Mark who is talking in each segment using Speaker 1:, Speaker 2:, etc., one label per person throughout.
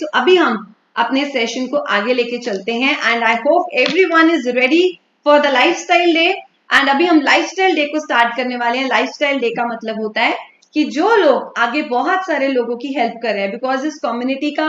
Speaker 1: सो अभी हम अपने सेशन को आगे लेके चलते हैं and I hope everyone is ready for the lifestyle day. And अभी हम लाइफस्टाइल डे को स्टार्ट करने वाले हैं। लाइफस्टाइल डे का मतलब होता है कि जो लोग आगे बहुत सारे लोगों की हेल्प कर रहे हैं, बिकॉज इस कम्युनिटी का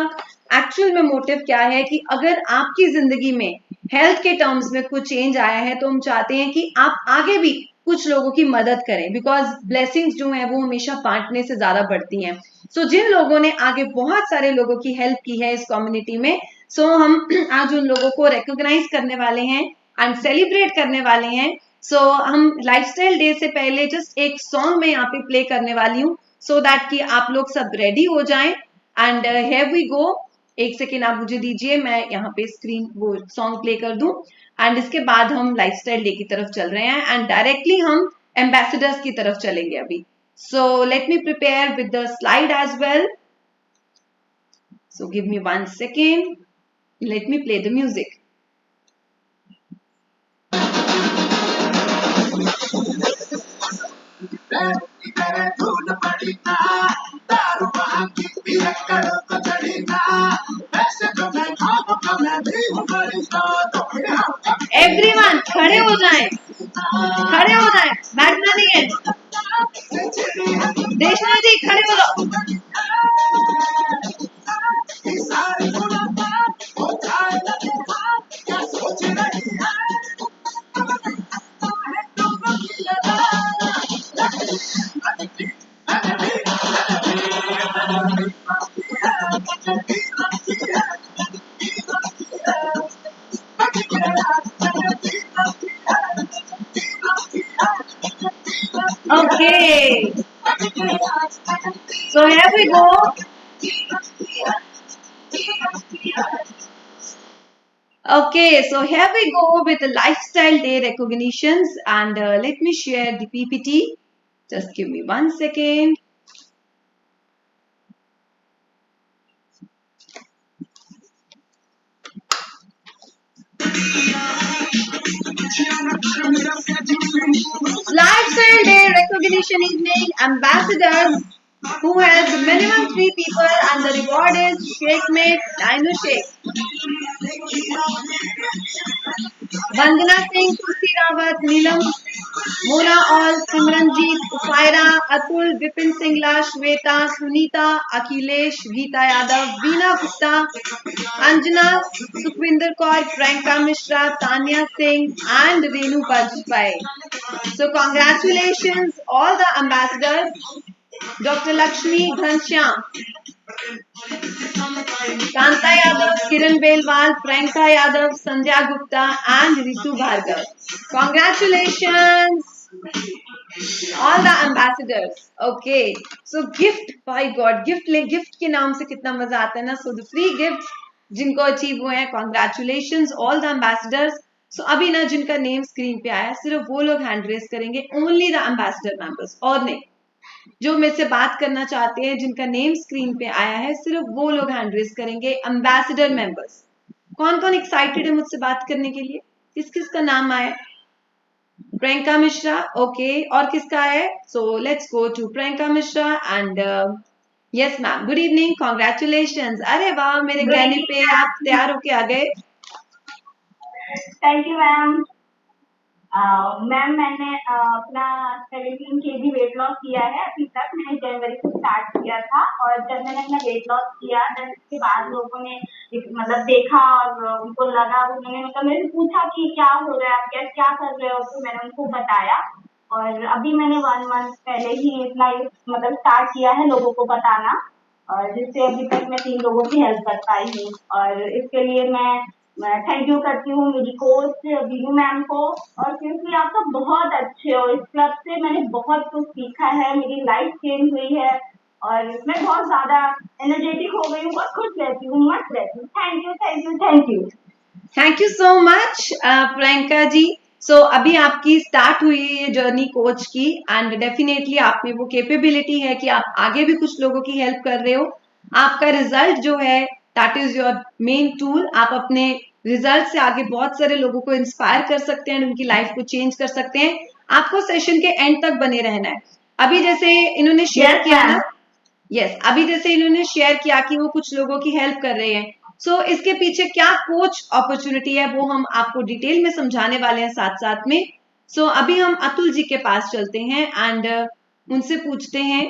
Speaker 1: एक्चुअल में मोटिव क्या है कि अगर आपकी जिंदगी में हेल्थ के टर्म्स में कुछ चेंज आया है तो हम चाहते हैं कि आप आगे भी कुछ लोगों की मदद करें, बिकॉज ब्लेसिंग्स जो है वो हमेशा बांटने से ज्यादा बढ़ती हैं। सो जिन लोगों ने आगे बहुत सारे लोगों की हेल्प की है इस कम्युनिटी में, सो हम आज उन लोगों को रिकॉग्नाइज करने वाले हैं एंड सेलिब्रेट करने वाले हैं। सो हम लाइफस्टाइल डे से पहले जस्ट एक सॉन्ग मैं यहाँ पे प्ले करने वाली हूँ सो दैट कि आप लोग सब रेडी हो जाएं। And here we go. एक सेकेंड आप मुझे दीजिए, मैं यहाँ पे स्क्रीन वो सॉन्ग प्ले कर दूं एंड इसके बाद हम लाइफस्टाइल डे की तरफ चल रहे हैं एंड डायरेक्टली हम एम्बेसडर्स की तरफ चलेंगे अभी। So let me prepare with the slide as well. So give me 1 second. Let me play the music. Everyone खड़े हो जाएं, खड़े हो जाएं, बैठना नहीं है। देशना जी खड़े हो जाओ। Okay. So here we go. Okay, so here we go with the lifestyle day recognitions and let me share the PPT. Just give me 1 second. Lifestyle Day Recognition Evening Ambassadors, who has minimum 3 people and the reward is Shakemate Dino Shake. Vandana Singh, Tulsi Rawat, Neelam, Mona All, Simranjeet, Ufaira, Atul, Vipin Singla, Shweta, Sunita, Akhilesh, Geeta Yadav, Veena Gupta, Anjana, Sukhvinder Kaur, Priyanka Mishra, Tanya Singh and Renu Bajpai. So congratulations all the ambassadors, Dr. Lakshmi Ghanshyam, Kanta Yadav, Kiran Belwal, Priyanka Yadav, Sandhya Gupta and Ritu Bhargav. Congratulations all the ambassadors. Okay, so gift, by God, gift के नाम से कितना मजा आता है ना. So the free gifts जिनको achieve हुए हैं, congratulations all the ambassadors. So अभी ना जिनका नेम स्क्रीन पे आया सिर्फ वो लोग हैंड रेस करेंगे, ओनली द एम्बेसडर मेंबर्स, और नहीं. जो मेरे से बात करना चाहते हैं जिनका नेम स्क्रीन पे आया है सिर्फ वो लोग हैंड रेस करेंगे, एम्बेसडर मेंबर्स. कौन कौन एक्साइटेड है मुझसे बात करने के लिए? किस किस का नाम आया? प्रियंका मिश्रा, ओके. और किसका है? So let's go to Priyanka Mishra and yes ma'am, good evening, congratulations. अरे वाह, मेरे कहने पे आप तैयार होके आ गए.
Speaker 2: Thank you ma'am. मैम मैंने अपना 17 kg वेट लॉस किया है अभी तक. मैंने जनवरी से स्टार्ट किया था और जब मैंने अपना वेट लॉस किया देन उसके बाद लोगों ने मतलब देखा और उनको लगा, उन्होंने मतलब मेरे से पूछा कि क्या हो रहा है, आप क्या कर रहे हो, तो मैंने उनको बताया. और अभी मैंने 1 month पहले ही इतना मतलब स्टार्ट किया है लोगों को बताना, और जिससे अभी तक मैं 3 लोगों की हेल्प कर पाई हूँ. और इसके लिए मैं थैंक यू करती हूँ मेरी कोच वीनू मैम को, और क्योंकि आप सब बहुत अच्छे हो. इस क्लब से मैंने बहुत कुछ सीखा है, मेरी लाइफ चेंज हुई है और मैं बहुत ज्यादा एनर्जेटिक हो गई हूँ, बहुत खुश रहती हूँ, मस्त रहती हूँ. Thank you thank you thank you.
Speaker 1: Thank you so much Priyanka ji. So अभी आपकी स्टार्ट हुई है ये जर्नी कोच की एंड डेफिनेटली आप में वो कैपेबिलिटी है कि आप आगे भी कुछ लोगों की हेल्प कर रहे हो. आपका रिजल्ट जो है that is your main tool. आप अपने रिजल्ट से आगे बहुत सारे लोगों को इंस्पायर कर सकते हैं, उनकी लाइफ को चेंज कर सकते हैं. आपको सेशन के एंड तक बने रहना है. अभी जैसे इन्होंने शेयर किया ना, यस, अभी जैसे इन्होंने शेयर किया कि वो कुछ लोगों की हेल्प कर रहे हैं, सो इसके पीछे क्या कोच अपॉर्चुनिटी है वो हम आपको डिटेल में समझाने वाले हैं साथ साथ में। सो अभी हम अतुल जी के पास चलते हैं एंड उनसे पूछते हैं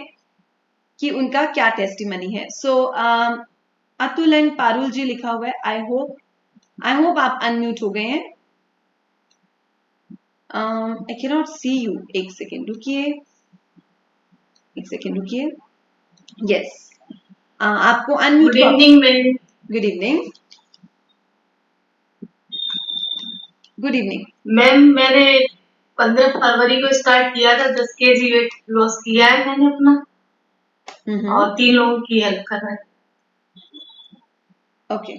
Speaker 1: कि उनका क्या टेस्टिमनी है। सो अतुल एंड पारुल जी लिखा हुआ है। आई होप आप अनम्यूट हो गए हैं। I can not see you. एक सेकेंड रुकिए, एक सेकेंड रुकिए। यस, आपको unmute.
Speaker 3: Good evening ma'am.
Speaker 1: Good evening. Good evening
Speaker 3: ma'am मैंने 15 फरवरी को स्टार्ट किया था, 10 केजी वेट लॉस किया है मैंने अपना, और 3 लोगों की हेल्प कर रहा है।
Speaker 1: Okay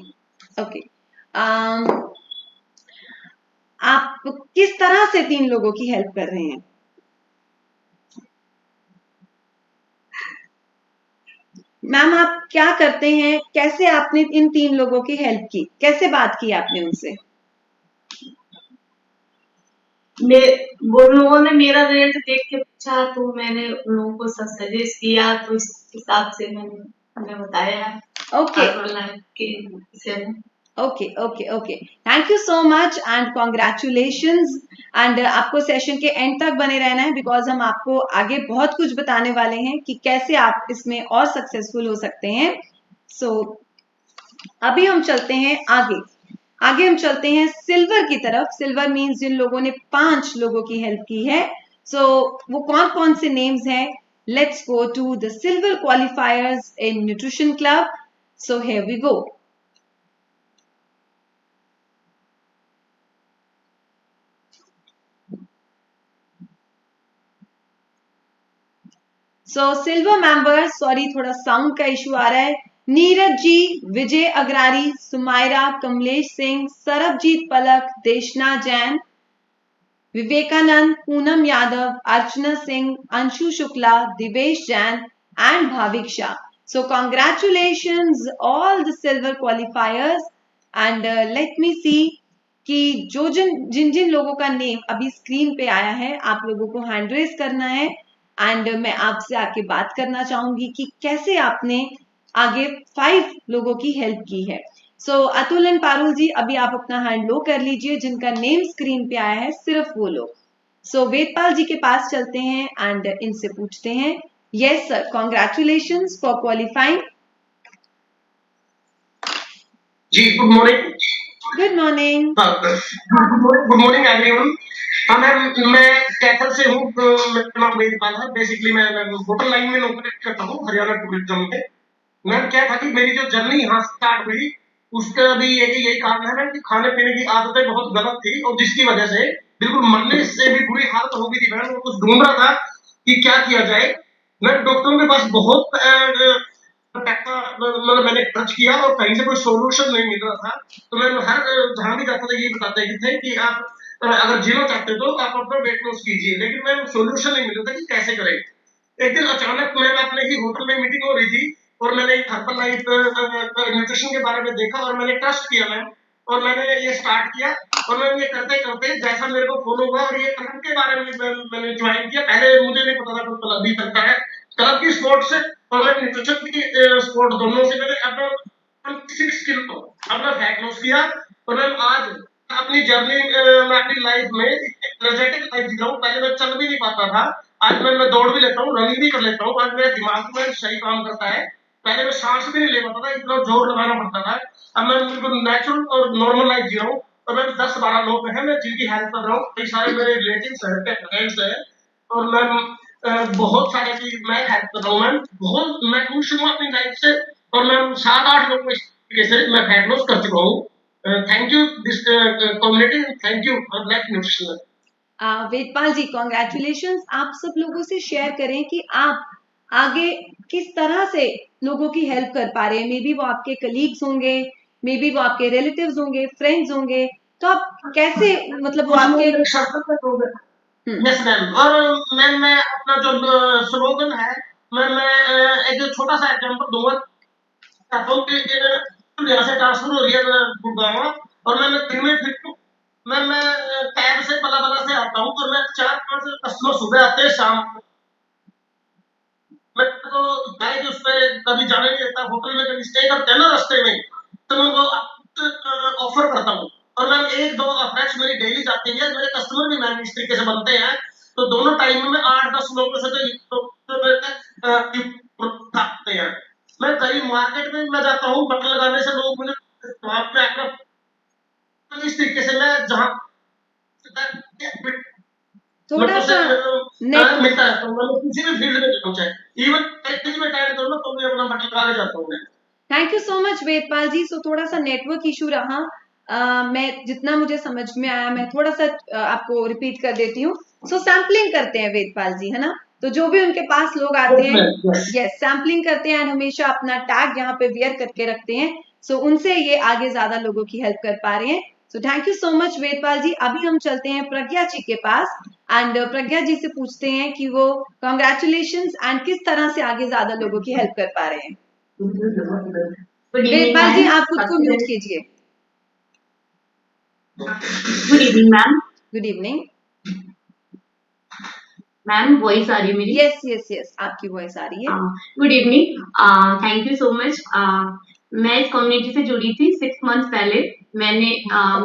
Speaker 1: okay. आप किस तरह से 3 लोगों की हेल्प कर रहे हैं? मैम आप क्या करते हैं, कैसे आपने इन 3 लोगों की हेल्प की, कैसे बात की आपने उनसे?
Speaker 3: वो लोगों ने मेरा रेट देख के पूछा, तो मैंने उन लोगों को सब सजेस्ट किया, तो इस हिसाब से मैंने बताया।
Speaker 1: Okay okay okay okay, thank you so much and congratulations. And आपको सेशन के एंड तक बने रहना है बिकॉज हम आपको आगे बहुत कुछ बताने वाले हैं कि कैसे आप इसमें और सक्सेसफुल हो सकते हैं। सो अभी हम चलते हैं आगे। आगे हम चलते हैं सिल्वर की तरफ। सिल्वर मींस जिन लोगों ने 5 लोगों की हेल्प की है। सो वो कौन कौन से नेम्स हैं? Let's go to the silver qualifiers in nutrition club. So here we go. So silver members, sorry थोड़ा साउंड का इशू आ रहा है। नीरज जी, विजय अग्रारी, Sumaira, Kamlesh Singh, Sarabjit Palak, Deshna Jain, Vivekanand, Poonam Yadav, Archana Singh, Anshu Shukla, Divesh Jain and Bhavik Shah. So congratulations all the silver qualifiers and let me see कि जिन जिन लोगों का नेम अभी स्क्रीन पे आया है आप लोगों को हैंड रेस करना है एंड मैं आपसे आके बात करना चाहूंगी कि कैसे आपने आगे 5 लोगों की हेल्प की है। सो अतुल एंड पारुल जी अभी आप अपना हैंड लो कर लीजिए, जिनका नेम स्क्रीन पे आया है सिर्फ वो लोग। सो वेदपाल जी के पास चलते हैं एंड इनसे पूछते हैं। Yes sir, congratulations for qualifying.
Speaker 4: जी good morning.
Speaker 1: Good morning.
Speaker 4: Good morning everyone. मैं कैथल से हूँ। मेरा नाम वेदपाल है। बेसिकली मैं होटल लाइन में नौकरी करता हूँ हरियाणा टूरिज्म में। मैम क्या था कि मेरी जो जर्नी यहाँ स्टार्ट हुई उसका भी यही कारण है कि खाने पीने की आदतें बहुत गलत थी और जिसकी वजह से बिल्कुल मरने से भी बुरी हालत हो गई थी। मैम कुछ ढूंढ रहा था कि क्या किया जाए। मैं डॉक्टरों के पास बहुत मतलब मैंने खर्च किया और कहीं से कोई सोल्यूशन नहीं मिल रहा था। तो मैं हर जहां भी जाता था यही बताते थे कि आप अगर जीना चाहते हो तो आप अपना वेट लॉस कीजिए, लेकिन मैं सोल्यूशन नहीं मिल रहा था कि कैसे करें। एक दिन अचानक मैं अपने ही होटल में मीटिंग हो रही थी और मैंने हर्बल लाइफ न्यूट्रिशन के बारे में देखा और मैंने ट्रस्ट किया मैम, और मैंने ये स्टार्ट किया और मैं ये करते करते जैसा मेरे को फॉलो हुआ और ये क्लब के बारे में मैंने ज्वाइन किया। पहले मुझे नहीं पता था कोई क्लब भी करता है। क्लब की स्पोर्ट से और मैं न्यूट्रिशन की स्पोर्ट दोनों से मैंने अपना 6 किलो अपना फैट लॉस किया और मैं आज अपनी जर्नी में अपनी लाइफ में एनर्जेटिक लाइफ जी रहा हूँ। पहले मैं चल भी नहीं पाता था, आज मैं दौड़ भी लेता हूँ, रनिंग भी कर लेता हूँ। आज मेरा दिमाग में सही काम करता है। पहले मैं सांस भी नहीं ले पाता था, इतना जोर लगाना पड़ता था। अब मैं बिल्कुल नेचुरल और नॉर्मल लाइफ जी रहा हूँ और मैं 10-12 लोग हैं मैं जिनकी हेल्प कर रहा हूँ। कई सारे मेरे रिलेटिव्स हैं, फ्रेंड्स हैं और मैं बहुत सारे की मैं हेल्प कर रहा हूँ। मैम बहुत मैं खुश हूँ अपनी लाइफ से और मैं 7-8 लोगों को इस तरीके से मैं फैट लॉस कर चुका हूँ। Thank you this community, thank you for life nutrition.
Speaker 1: Vedpal ji congratulations. आप सब लोगों से शेयर करें कि आप आगे किस तरह से लोगों की हेल्प कर पा रहे हैं। मे बी वो आपके कलीग्स होंगे, मे बी वो आपके रिलेटिव्स होंगे, फ्रेंड्स होंगे, तो आप कैसे मतलब वो आपके
Speaker 4: यस मैम। और मैम मैं अपना जो स्लोगन है मैं एक छोटा सा एग्जांपल दूंगा। चाहता हूँ कि यहाँ से ट्रांसफर हो रही है गुड़गांव और मैं दिन में फिर मैं कैब से बला बला से आता हूँ और मैं 4-5 कस्टमर सुबह आते हैं शाम मैं तो गाय उस पे कभी जाने नहीं देता, होटल में कभी स्टे करते हैं ना रास्ते में, तो मैं उनको ऑफर करता हूँ। और मैम 1-2 फ्रेंड्स मेरी डेली जाती है, मेरे कस्टमर भी मैम इस तरीके से बनते हैं, तो दोनों टाइम में 8-10 लोगों से खाते हैं। मैं कहीं मार्केट में मैं जाता हूँ, बटन लगाने से लोग मुझे वहां पे आकर इस तरीके से मैं जहाँ
Speaker 1: थोड़ा
Speaker 4: मतलब
Speaker 1: सा नेट
Speaker 4: मिलता रहता हूँ, मैं किसी भी फील्ड में जाऊँ, चाहे इवन टेक्निकल में टाइम करूँ ना, तो मैं अपना बटन लगा के जाता हूँ मैं।
Speaker 1: Thank you so much Vedpal ji. So थोड़ा सा नेटवर्क इशू रहा, मैं जितना मुझे समझ में आया मैं थोड़ा सा आपको रिपीट कर देती हूँ। सो सैम्पलिंग करते हैं वेदपाल जी, है ना? तो जो भी उनके पास लोग आते हैं, यस, सैम्पलिंग करते हैं, हमेशा अपना टैग यहाँ पे वियर करके रखते हैं। सो उनसे ये आगे ज्यादा लोगों की हेल्प कर पा रहे हैं। So thank you so much Vedpal ji. अभी हम चलते हैं प्रज्ञा जी के पास एंड प्रज्ञा जी से पूछते हैं कि वो कॉन्ग्रेचुलेशंस एंड किस तरह से आगे ज्यादा लोगों की हेल्प कर पा रहे हैं।
Speaker 2: Good evening
Speaker 1: Vedpal ji
Speaker 2: ma'am.
Speaker 1: आप खुद को
Speaker 2: सबसे
Speaker 1: म्यूट
Speaker 2: पहले
Speaker 1: कीजिए।
Speaker 2: Good evening ma'am.
Speaker 1: Good evening.
Speaker 2: Ma'am voice आ रही है मेरी?
Speaker 1: यस यस यस, आपकी वॉइस आ रही है।
Speaker 2: Good evening, thank you so much. मैं इस कम्युनिटी से जुड़ी थी 6 मंथ पहले। मैं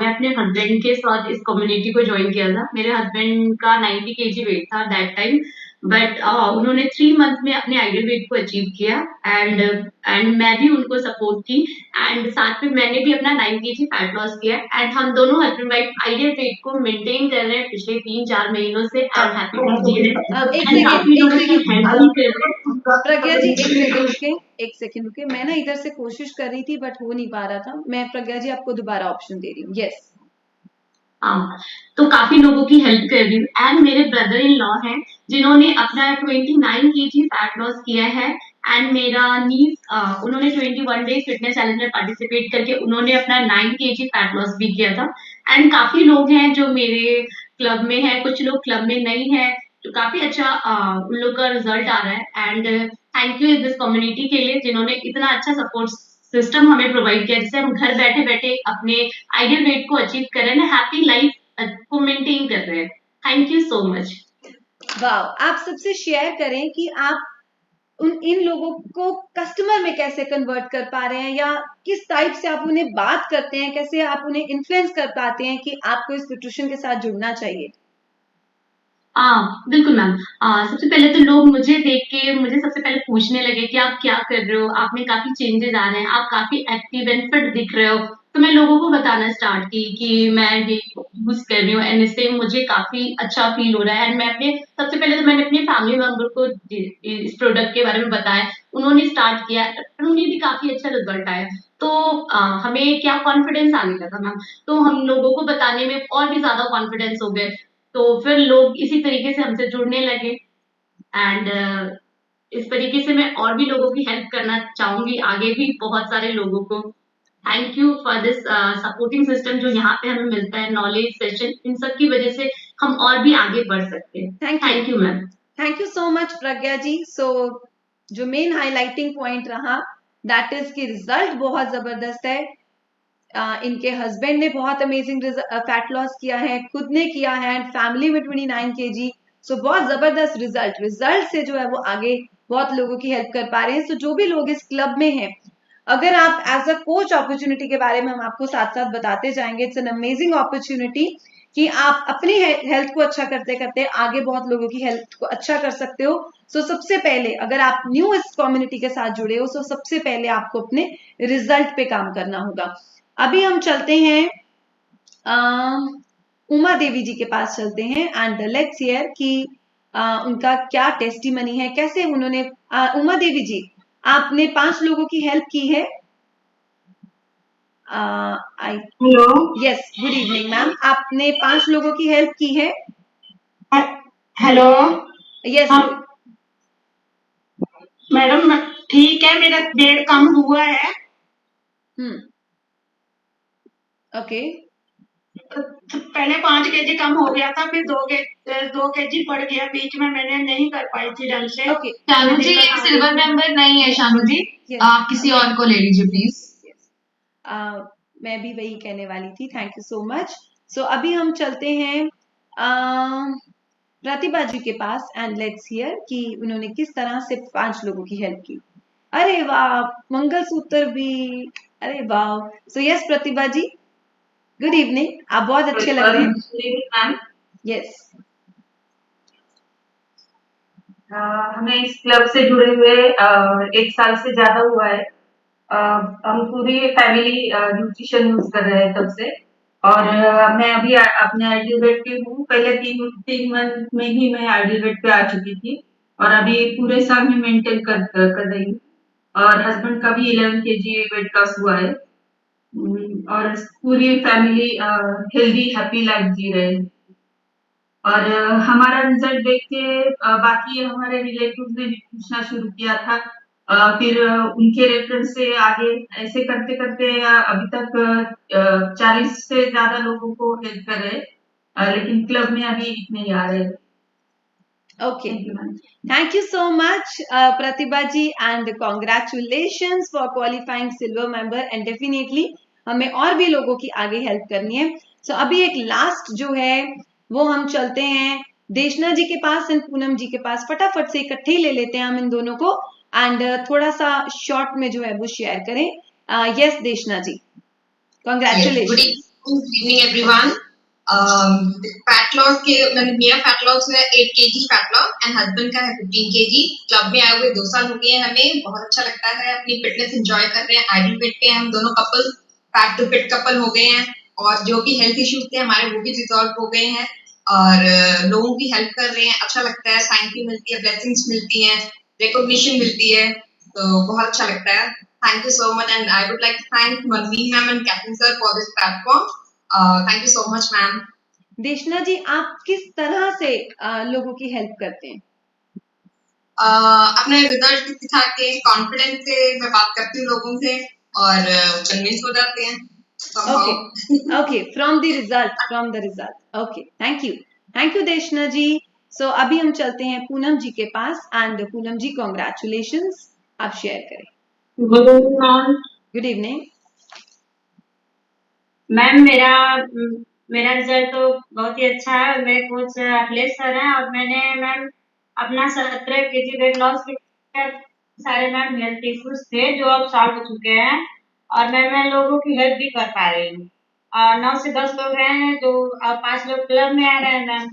Speaker 2: अपने हस्बैंड के साथ इस कम्युनिटी को ज्वाइन किया था। मेरे हस्बैंड का 90 kg वेट था दैट टाइम, बट उन्होंने 3 मंथ में अपने आइडियल वेट को अचीव किया एंड मैं भी उनको सपोर्ट की एंड साथ में मैंने भी अपना 9 kg फैट लॉस किया एंड हम दोनों हस्बैंड वाइफ आइडियल वेट को मेंटेन कर रहे हैं पिछले 3-4 महीनों से एंड हैप्पी जी रहे हैं
Speaker 1: एक
Speaker 2: एंड काफी लोगों की
Speaker 1: सेकेंड
Speaker 2: हेल्प भी कर रहे हैं।
Speaker 1: प्रज्ञा जी, एक सेकेंड रुके। मैं ना इधर से कोशिश कर रही थी बट हो नहीं पा रहा था। मैं प्रज्ञा जी आपको दोबारा ऑप्शन दे रही हूँ। यस,
Speaker 2: तो काफी लोगों की हेल्प कर रही हूँ एंड मेरे ब्रदर इन लॉ हैं जिन्होंने अपना 29 kg फैट लॉस किया है एंड मेरा नीस उन्होंने 21 डेज फिटनेस चैलेंज में पार्टिसिपेट करके उन्होंने अपना 9 kg फैट लॉस भी किया था एंड काफी लोग हैं जो मेरे क्लब में हैं, कुछ लोग क्लब में नहीं है, तो काफी अच्छा उन लोग का रिजल्ट आ रहा है and thank you this community के लिए जिन्होंने इतना अच्छा सपोर्ट सिस्टम हमें प्रोवाइड किया जिससे हम घर बैठे बैठे अपने आइडियल वेट को अचीव कर रहे हैं, हैप्पी लाइफ को मेंटेन कर रहे हैं। Thank you so much.
Speaker 1: वाह। आप सबसे शेयर करें कि आप इन लोगों को कस्टमर में कैसे कन्वर्ट कर पा रहे हैं, या किस टाइप से आप उन्हें बात करते हैं, कैसे आप उन्हें इन्फ्लुएंस कर पाते हैं कि आपको इस न्यूट्रिशन के साथ जुड़ना चाहिए।
Speaker 2: बिल्कुल मैम। सबसे पहले तो लोग मुझे देख के मुझे सबसे पहले पूछने लगे कि आप क्या कर रहे हो, आप में काफी चेंजेस आ रहे हैं, आप काफी एक्टिव एंड फिट दिख रहे हो। तो मैं लोगों को बताना स्टार्ट की कि मैं ये यूज कर रही हूँ एंड इससे मुझे काफी अच्छा फील हो रहा है एंड मैं अपने सबसे पहले तो मैंने अपने फैमिली मेंबर को इस प्रोडक्ट के बारे में बताया, उन्होंने स्टार्ट किया, उन्हें भी काफी अच्छा रिजल्ट आया। तो हमें क्या कॉन्फिडेंस आने लगा मैम, तो हम लोगों को बताने में और भी ज्यादा कॉन्फिडेंस हो गए, तो फिर लोग इसी तरीके से हमसे जुड़ने लगे एंड इस तरीके से मैं और भी लोगों की हेल्प करना चाहूंगी आगे भी बहुत सारे लोगों को। Thank you for this supporting system जो यहाँ पे हमें मिलता है, नॉलेज सेशन, इन सब की वजह से हम और भी आगे बढ़ सकते हैं। Thank you ma'am.
Speaker 1: Thank you so much Pragya ji. So जो मेन हाईलाइटिंग पॉइंट रहा दैट इज कि रिजल्ट बहुत जबरदस्त है। इनके हस्बैंड ने बहुत अमेजिंग फैट लॉस किया है, खुद ने किया है एंड फैमिली में 29 kg। सो बहुत जबरदस्त रिजल्ट से जो है वो आगे बहुत लोगों की हेल्प कर पा रहे हैं। सो जो भी लोग इस क्लब में हैं, अगर आप एज अ कोच अपॉर्चुनिटी के बारे में हम आपको साथ साथ बताते जाएंगे। इट्स एन अमेजिंग अपॉर्चुनिटी कि आप अपनी हेल्थ को अच्छा करते करते आगे बहुत लोगों की हेल्थ को अच्छा कर सकते हो। सो सबसे पहले अगर आप न्यू इस कम्युनिटी के साथ जुड़े हो, सो सबसे पहले आपको अपने रिजल्ट पे काम करना होगा। अभी हम चलते हैं उमा देवी जी के पास चलते हैं एंड लेट्स हियर कि उनका क्या टेस्टिमनी है, कैसे उन्होंने उमा देवी जी, आपने 5 लोगों की हेल्प की है।
Speaker 3: Hello,
Speaker 1: yes, good evening ma'am, आपने 5 लोगों की हेल्प की है।
Speaker 3: हेलो।
Speaker 1: यस
Speaker 3: हाँ मैडम, ठीक है, मेरा वेट कम हुआ है।
Speaker 1: ओके।
Speaker 3: पहले 5 kg कम हो गया था, फिर 2 kg बढ़ गया, बीच में मैंने नहीं कर पाई थी ढंग से।
Speaker 1: ओके,
Speaker 5: शानू जी एक सिल्वर मेंबर नहीं है शानू जी, आप किसी और को ले लीजिए प्लीज।
Speaker 1: मैं भी वही कहने वाली थी। Thank you so much. So अभी हम चलते हैं प्रतिभा जी के पास एंड लेट्स हियर कि उन्होंने किस तरह से 5 लोगों की हेल्प की। अरे वाह, मंगलसूत्र भी, अरे वाह। सो यस प्रतिभा जी, गुड इवनिंग, आप बहुत अच्छे लग रहे हैं।
Speaker 5: मैम,
Speaker 1: यस,
Speaker 5: हमें इस क्लब से जुड़े हुए 1 साल से ज्यादा हुआ है। हम पूरी फैमिली न्यूट्रिशन यूज कर रहे हैं तब से। और मैं अभी अपने आइडियल वेट पे हूँ। पहले 3 मंथ में ही मैं आइडियल वेट पे आ चुकी थी और अभी पूरे साल में मेंटेन कर रही हूँ। और हस्बैंड का भी 11 kg वेट लॉस हुआ है। और पूरी फैमिली हेल्दी हैप्पी लाइफ जी रहे हैं। और हमारा रिजल्ट देख के बाकी हमारे रिलेटिव्स ने भी पूछना शुरू किया था। फिर उनके रेफरेंस से आगे ऐसे करते करते अभी तक 40 से ज्यादा लोगों को हेल्प कर रहे हैं। लेकिन क्लब में अभी इतने ही आ रहे हैं।
Speaker 1: Okay,
Speaker 5: thank you ma'am.
Speaker 1: Thank you so much Pratibha ji and congratulations for qualifying silver member and definitely हमें और भी लोगों की आगे हेल्प करनी है। सो अभी एक लास्ट जो है वो हम चलते हैं देशना जी के पास एंड पूनम जी के पास। फटाफट से इकट्ठे ही ले लेते हैं हम इन दोनों को एंड थोड़ा सा शॉर्ट में जो है वो शेयर करें। Yes Deshna ji,
Speaker 5: good
Speaker 1: congratulation.
Speaker 5: Evening everyone. Fat loss के मेरा फैट लॉस है 8 kg fat loss and husband का है 15 kg। क्लब में आए हुए 2 साल हो गए हैं, हमें बहुत अच्छा लगता है, अपनी फिटनेस एंजॉय कर रहे हैं। आइडियल वेट पे हम दोनों couple fat to fit couple हो गए हैं और जो भी हेल्थ इश्यूज थे हमारे वो भी रिजॉल्व हो गए हैं और लोगों की हेल्प कर रहे हैं। अच्छा लगता है, थैंक यू मिलती है, ब्लेसिंग्स मिलती है, रिकॉग्निशन मिलती है, तो बहुत अच्छा लगता है। Thank you so much, and I would like to thank Manveen ma'am and Captain sir for this platform. Thank you so much, ma'am.
Speaker 1: देशना जी, आप किस तरह से लोगों की हेल्प करते हैं?
Speaker 5: अपने रिजल्ट दिखा के कॉन्फिडेंस से मैं बात करती हूँ लोगों से और कन्विंस हो जाते हैं।
Speaker 1: Okay, from the result. Okay, thank you देशना जी। सो अभी हम चलते हैं पूनम जी के पास एंड पूनम जी कॉन्ग्रेचुलेशंस, आप शेयर करें।
Speaker 3: Good evening ma'am.
Speaker 1: Good evening
Speaker 3: ma'am, मेरा रिजल्ट तो बहुत ही अच्छा है। मेरे कोच अखिलेश सर हैं और मैंने मैम अपना 17 kg वेट लॉस किया। सारे मैम हेल्थ इश्यूज थे जो अब सॉल्व हो चुके हैं और मैं लोगों की हेल्प भी कर पा रही हूँ। 9 से 10 लोग हैं जो 5 लोग क्लब में आ रहे हैं मैम।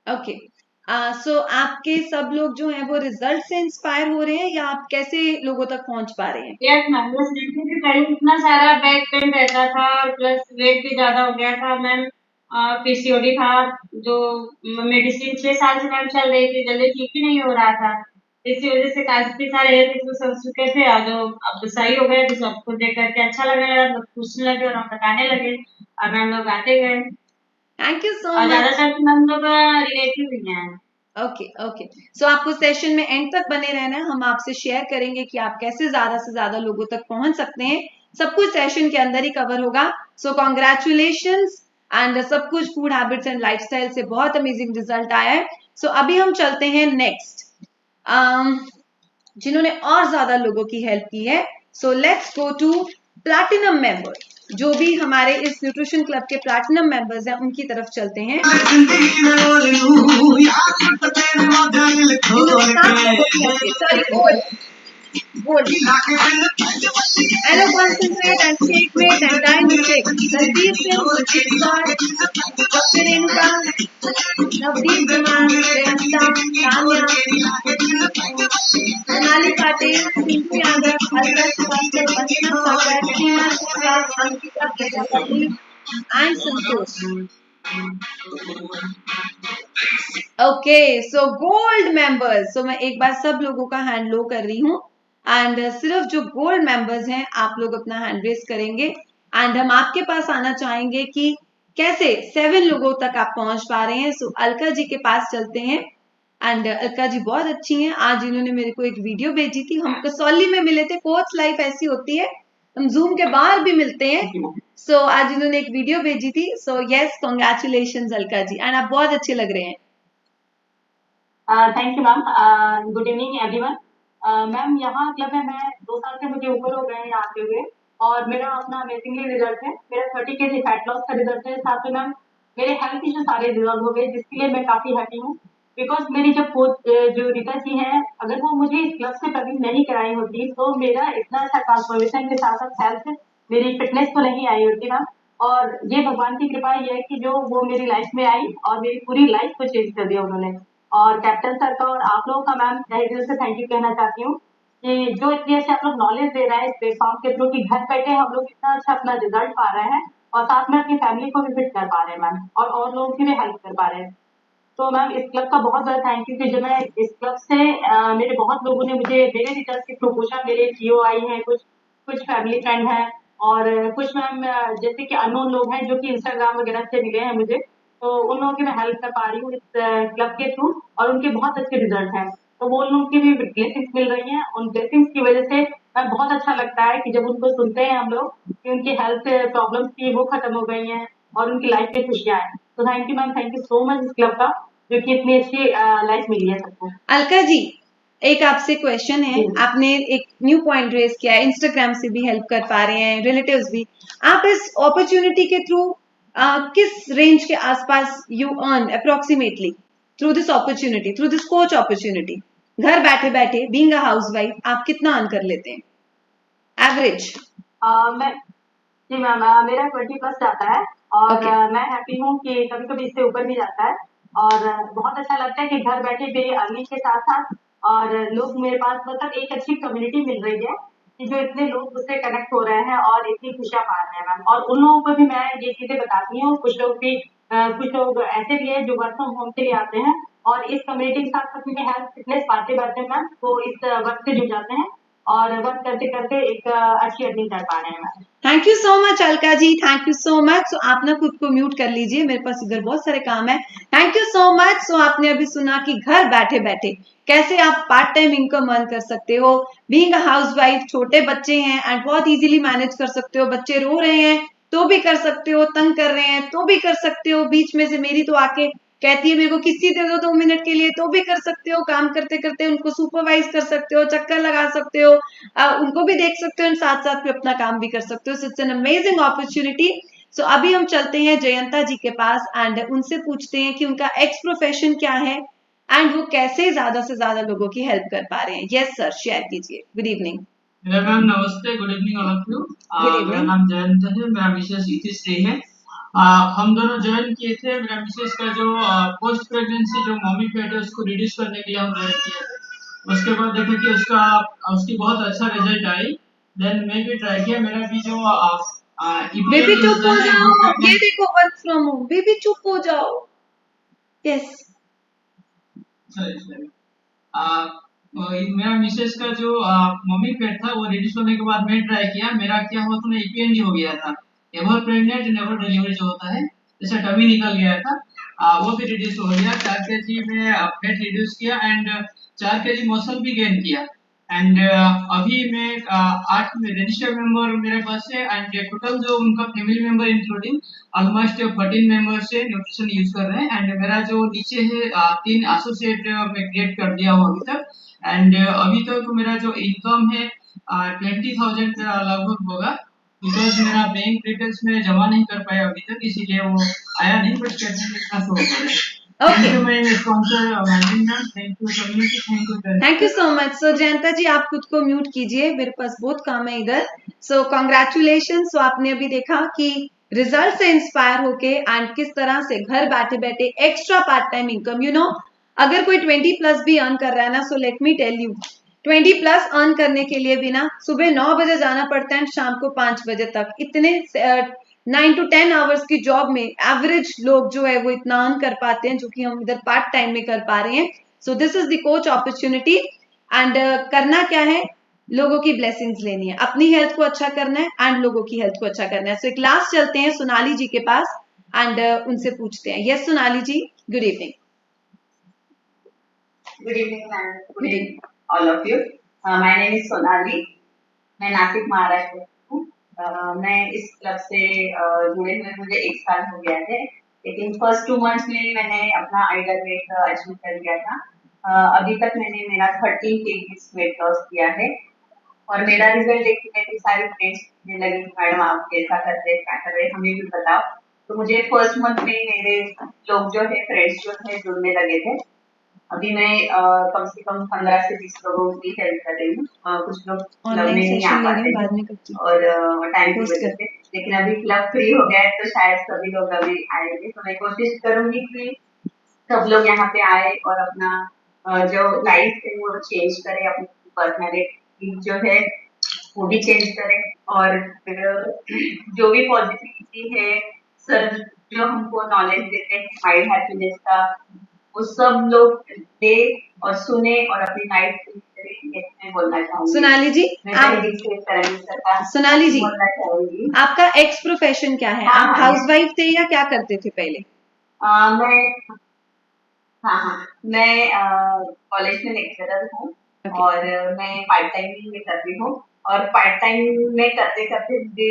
Speaker 1: ओके, सो आपके सब लोग जो हैं वो रिजल्ट से इंस्पायर हो रहे हैं या आप कैसे लोगों तक पहुंच पा रहे हैं?
Speaker 3: यस मैम, बस देखिए कि पहले इतना सारा बैक पेन रहता था और प्लस वेट भी ज्यादा हो गया था मैम। पीसीओडी था जो मेडिसिन 6 साल से मैम चल रही थी, जल्दी ठीक ही नहीं हो रहा था। इसी वजह से काफी सारे हेल्थ इश्यूज हो चुके थे और जो अब तो सही हो गए, तो सबको देख करके अच्छा लगने लगा, लोग पूछने लगे और हम बताने लगे और मैम लोग आते गए
Speaker 1: थैंक यू सो
Speaker 3: और
Speaker 1: मच।
Speaker 3: ज्यादातर तो मैम लोग रिलेटिव ही हैं।
Speaker 1: ओके, सो आपको सेशन में एंड तक बने रहना है। हम आपसे शेयर करेंगे कि आप कैसे ज्यादा से ज्यादा लोगों तक पहुंच सकते हैं। सब कुछ सेशन के अंदर ही कवर होगा। सो कॉन्ग्रेचुलेशंस एंड सब कुछ फूड हैबिट्स एंड लाइफस्टाइल से बहुत अमेजिंग रिजल्ट आया है। सो अभी हम चलते हैं नेक्स्ट जिन्होंने और ज्यादा लोगों की हेल्प की है। So let's go to platinum member, जो भी हमारे इस न्यूट्रिशन क्लब के प्लैटिनम मेंबर्स हैं उनकी तरफ चलते हैं। Hello, concentrate and take weight and die mistake. Daljeet Singh, Sushil Kumar, Dr. Renuka, Navdeep Jaman, Priyanka, Tanya, Sonali Patil, Pinku Yadav, Alka Srivastava, Vandana Sagar, Seema Gupta, Ankita Prajapati, and Santosh. Okay, so gold members. So मैं एक बार सब लोगों का hand लो कर रही हूँ and सिर्फ जो गोल्ड मेंबर्स हैं आप लोग अपना हैंड रेस करेंगे एंड हम आपके पास आना चाहेंगे कि कैसे 7 लोगों तक आप पहुंच पा रहे हैं। सो अलका जी के पास चलते हैं एंड अलका जी बहुत अच्छी हैं। आज इन्होंने मेरे को एक वीडियो भेजी थी, हम कसौली में मिले थे। कोच लाइफ ऐसी होती है, हम जूम के बाहर भी मिलते हैं। सो आज इन्होंने एक वीडियो भेजी थी। So yes, congratulations Alka ji and आप बहुत अच्छे लग रहे हैं।
Speaker 2: Thank you ma'am. Good evening everyone. Ma'am यहाँ क्लब में मैं 2 साल से मुझे ऊपर हो गए हैं यहाँ पे हुए और मेरा अपना अमेजिंगली रिजल्ट है। मेरा 30 kg फैट लॉस का रिजल्ट है, साथ में मैम मेरे हेल्थ इशू सारे रिजॉल्व हो गए, जिसके लिए मैं काफी हैप्पी हूँ। बिकॉज मेरी जो कोच जो रीता जी हैं, अगर वो मुझे इस क्लब से कभी नहीं कराई होती तो मेरा इतना अच्छा ट्रांसफॉर्मेशन के साथ साथ हेल्थ मेरी फिटनेस तो नहीं आई होती ना। और ये भगवान की कृपा ये है कि जो वो मेरी लाइफ में आई और मेरी पूरी लाइफ को चेंज कर दिया उन्होंने। और कैप्टन सर का और आप लोगों का मैम तहे दिल से थैंक यू कहना चाहती हूँ कि जो इतनी अच्छे आप लोग नॉलेज दे रहे हैं इस प्लेटफॉर्म के थ्रू कि घर बैठे हम लोग इतना अच्छा अपना रिजल्ट पा रहे हैं और साथ में अपनी फैमिली को भी फिट कर पा रहे हैं मैम, और लोगों की भी हेल्प कर पा रहे हैं। तो मैम इस क्लब का बहुत ज़्यादा थैंक यू कि जब मैं इस क्लब से मेरे बहुत लोगों ने मुझे मेरे रिजल्ट के थ्रू पूछा, मेरे जीओ आई हैं, कुछ कुछ फैमिली फ्रेंड हैं और कुछ मैम जैसे कि अननोन लोग हैं जो कि इंस्टाग्राम वगैरह से मिले हैं मुझे, तो उन लोगों की मैं हेल्प कर पा रही हूँ इस क्लब के थ्रू और उनके बहुत अच्छे रिजल्ट हैं। तो वो उन लोगों की भी ब्लेसिंग्स मिल रही हैं, उन ब्लेसिंग्स की वजह से मैं बहुत अच्छा लगता है कि जब उनको सुनते हैं हम लोग कि उनकी हेल्थ प्रॉब्लम्स थी वो खत्म हो गई हैं और उनकी लाइफ में खुशियाँ हैं। तो thank you ma'am, thank you so much इस क्लब का जो कि इतनी अच्छी लाइफ मिली है सबको।
Speaker 1: अलका जी, एक आपसे क्वेश्चन है।
Speaker 2: जी।
Speaker 1: आपने एक न्यू पॉइंट रेज किया है, इंस्टाग्राम से भी हेल्प कर पा रहे हैं, रिलेटिव्स भी। आप इस अपॉर्चुनिटी के थ्रू किस रेंज के आसपास you earn approximately through this opportunity, through this coach opportunity? घर बैठे बैठे बीइंग अ हाउसवाइफ आप कितना अर्न कर लेते हैं एवरेज?
Speaker 2: मैं जी मैम, मेरा 20+ जाता है और
Speaker 1: Okay.
Speaker 2: मैं हैप्पी हूँ कि कभी-कभी इससे ऊपर भी जाता है और बहुत अच्छा लगता है कि घर बैठे मेरी अर्निंग के साथ-साथ और लोग मेरे पास मतलब एक अच्छी कम्युनिटी मिल रही है कि जो इतने लोग मुझसे कनेक्ट हो रहे हैं और इतनी खुशियाँ पा रहे हैं मैम। और उन लोगों को भी मैं ये चीज़ें बताती हूँ, कुछ लोग ऐसे भी हैं जो वर्क फ्रॉम होम के लिए आते हैं और इस कम्युनिटी के साथ-साथ में हेल्थ फिटनेस पाते-पाते मैम वो इस वर्क से जुड़ जाते हैं और वर्क करते-करते एक अच्छी अर्निंग कर पा रहे हैं ma'am.
Speaker 1: Thank you so much Alka ji, thank you so much. So आप ना खुद को म्यूट कर लीजिए, मेरे पास इधर बहुत सारे काम है। Thank you so much. So आपने अभी सुना कि घर बैठे बैठे कैसे आप पार्ट टाइम इनकम अर्न कर सकते हो, बीइंग अ हाउसवाइफ। छोटे बच्चे हैं एंड बहुत इजीली मैनेज कर सकते हो, बच्चे रो रहे हैं तो भी कर सकते हो, तंग कर रहे हैं तो भी कर सकते हो। बीच में से मेरी तो आके कहती है मेरे को किसी दे दो 2 मिनट के लिए, तो भी कर सकते हो। काम करते करते उनको सुपरवाइज कर सकते हो, चक्कर लगा सकते हो, उनको भी देख सकते हो, साथ साथ में अपना काम भी कर सकते हो। So it's an amazing opportunity. So अभी हम चलते हैं जयंता जी के पास एंड उनसे पूछते हैं कि उनका एक्स प्रोफेशन क्या है एंड वो कैसे ज्यादा से ज्यादा लोगों की हेल्प कर पा रहे हैं। यस सर, शेयर कीजिए। Good evening.
Speaker 6: मेरा मैम नमस्ते, good evening all of you.
Speaker 1: Good
Speaker 6: मेरा
Speaker 1: इवनिंग।
Speaker 6: नाम जयंत है, मेरा मिसेस इतिश डे है। हम दोनों ज्वाइन किए थे। मेरा मिसेस का जो पोस्ट प्रेगनेंसी जो मम्मी फैट है उसको रिड्यूस करने के लिए हम ज्वाइन किए थे। उसके बाद देखा कि उसकी बहुत अच्छा रिजल्ट आई। देन मैं भी ट्राई किया। मेरा भी जो
Speaker 1: बेबी चुप हो जाओ, ये
Speaker 6: प्रेगनेंट
Speaker 1: देखो वर्क फ्रॉम होम। बेबी चुप हो जाओ। यस।
Speaker 6: मेरा मिसेस का जो मम्मी फैट था वो रिड्यूस होने के बाद मैं ट्राई किया। मेरा क्या हुआ था ना, ईपीएनडी हो गया था, एवर प्रेग्नेंट नेवर डिलीवरी जो होता है, जैसे टमी निकल गया था, वो भी रिड्यूस हो गया। 4 kg में फैट रिड्यूस किया एंड 4 kg मसल भी गेन किया। एंड अभी मैं 8 में रजिस्टर्ड मेंबर मेरे पास है एंड टोटल जो उनका family member including almost 14 member से न्यूट्रिशन यूज कर रहे हैं। एंड मेरा जो नीचे है 3 एसोसिएट में क्रिएट कर दिया हूँ अभी तक। एंड अभी तक मेरा जो इनकम है 20,000 लगभग होगा। बिकॉज मेरा बैंक डिटेल्स में जमा नहीं कर पाया अभी तक, इसीलिए वो आया नहीं, बट कैसे इतना शो कर रहा है।
Speaker 1: Okay.
Speaker 6: Thank you my sponsor management, thank you community,
Speaker 1: thank you so much. So Jayanta ji आप खुद को म्यूट कीजिए, मेरे पास बहुत काम है इधर। So congratulation. सो आपने अभी देखा कि रिजल्ट से इंस्पायर होके एंड किस तरह से घर बैठे बैठे extra part time income, you know, अगर कोई 20+ भी अर्न कर रहा है ना, so let me tell you 20+ earn करने के लिए भी ना सुबह 9 बजे जाना पड़ता है शाम को 5 बजे तक। इतने 9 to 10 आवर्स की जॉब में एवरेज लोग जो है वो इतना अर्न कर पाते हैं, जो कि हम इधर पार्ट टाइम में कर पा रहे हैं। So this is the coach opportunity and करना क्या है, लोगों की ब्लेसिंग्स लेनी है, अपनी हेल्थ को अच्छा करना है एंड लोगों की हेल्थ को अच्छा करना है। सो एक लास्ट चलते हैं सोनाली जी के पास एंड उनसे पूछते हैं। Yes Sonali ji, good evening.
Speaker 7: Good evening, ma'am. Good evening, all of you. My name is Sonali. मैं नासिक महाराष्ट्र से हूँ। मैं इस क्लब से जुड़े हुए मुझे 1 साल हो गया है, लेकिन फर्स्ट 2 मंथ्स में मैंने अपना आइडल वेट अचीव कर लिया था। अभी तक मैंने मेरा 13 kg वेट लॉस किया है और मेरा रिजल्ट देख के मेरी सारी फ्रेंड्स ने लगी मैडम आप कैसा करते क्या कर रहे हमें भी बताओ। तो मुझे फर्स्ट मंथ में मेरे लोग जो है फ्रेंड्स जो है जुड़ने लगे थे। अभी मैं कम से कम 15 से 20 लोगों की हेल्प कर रही हूँ। कुछ लोग क्लब में
Speaker 1: ऑनलाइन
Speaker 7: नहीं आ
Speaker 1: सेशन ले रही
Speaker 7: पाते
Speaker 1: हूँ,
Speaker 7: हैं
Speaker 1: बाद में करती हूँ,
Speaker 7: और टाइम की
Speaker 1: पोस्ट
Speaker 7: वजह
Speaker 1: कर।
Speaker 7: से, लेकिन अभी क्लब फ्री हो गया है तो शायद सभी लोग अभी आएंगे। तो मैं कोशिश करूंगी कि सब लोग यहाँ पे आए और अपना जो लाइफ है वो चेंज करें, अपनी पर्सनैलिटी जो है वो भी चेंज करें, और जो भी पॉजिटिविटी है सर जो हमको नॉलेज देते हैं माइंड हैप्पीनेस का, वो सब लोग दे और सुने और अपनी लाइफ में बोलना चाहूंगी।
Speaker 1: सोनाली जी,
Speaker 7: मैं
Speaker 1: आप
Speaker 7: तहे दिल से तरह का
Speaker 1: सोनाली जी,
Speaker 7: बोलना चाहूंगी।
Speaker 1: आपका एक्स प्रोफेशन क्या है?
Speaker 7: हाँ
Speaker 1: आप
Speaker 7: हाँ
Speaker 1: हाउसवाइफ थे या क्या करते थे पहले?
Speaker 7: मैं हाँ मैं कॉलेज में लेक्चरर हूँ
Speaker 1: Okay.
Speaker 7: और मैं पार्ट टाइम में करती हूँ, और पार्ट टाइम में करते करते मुझे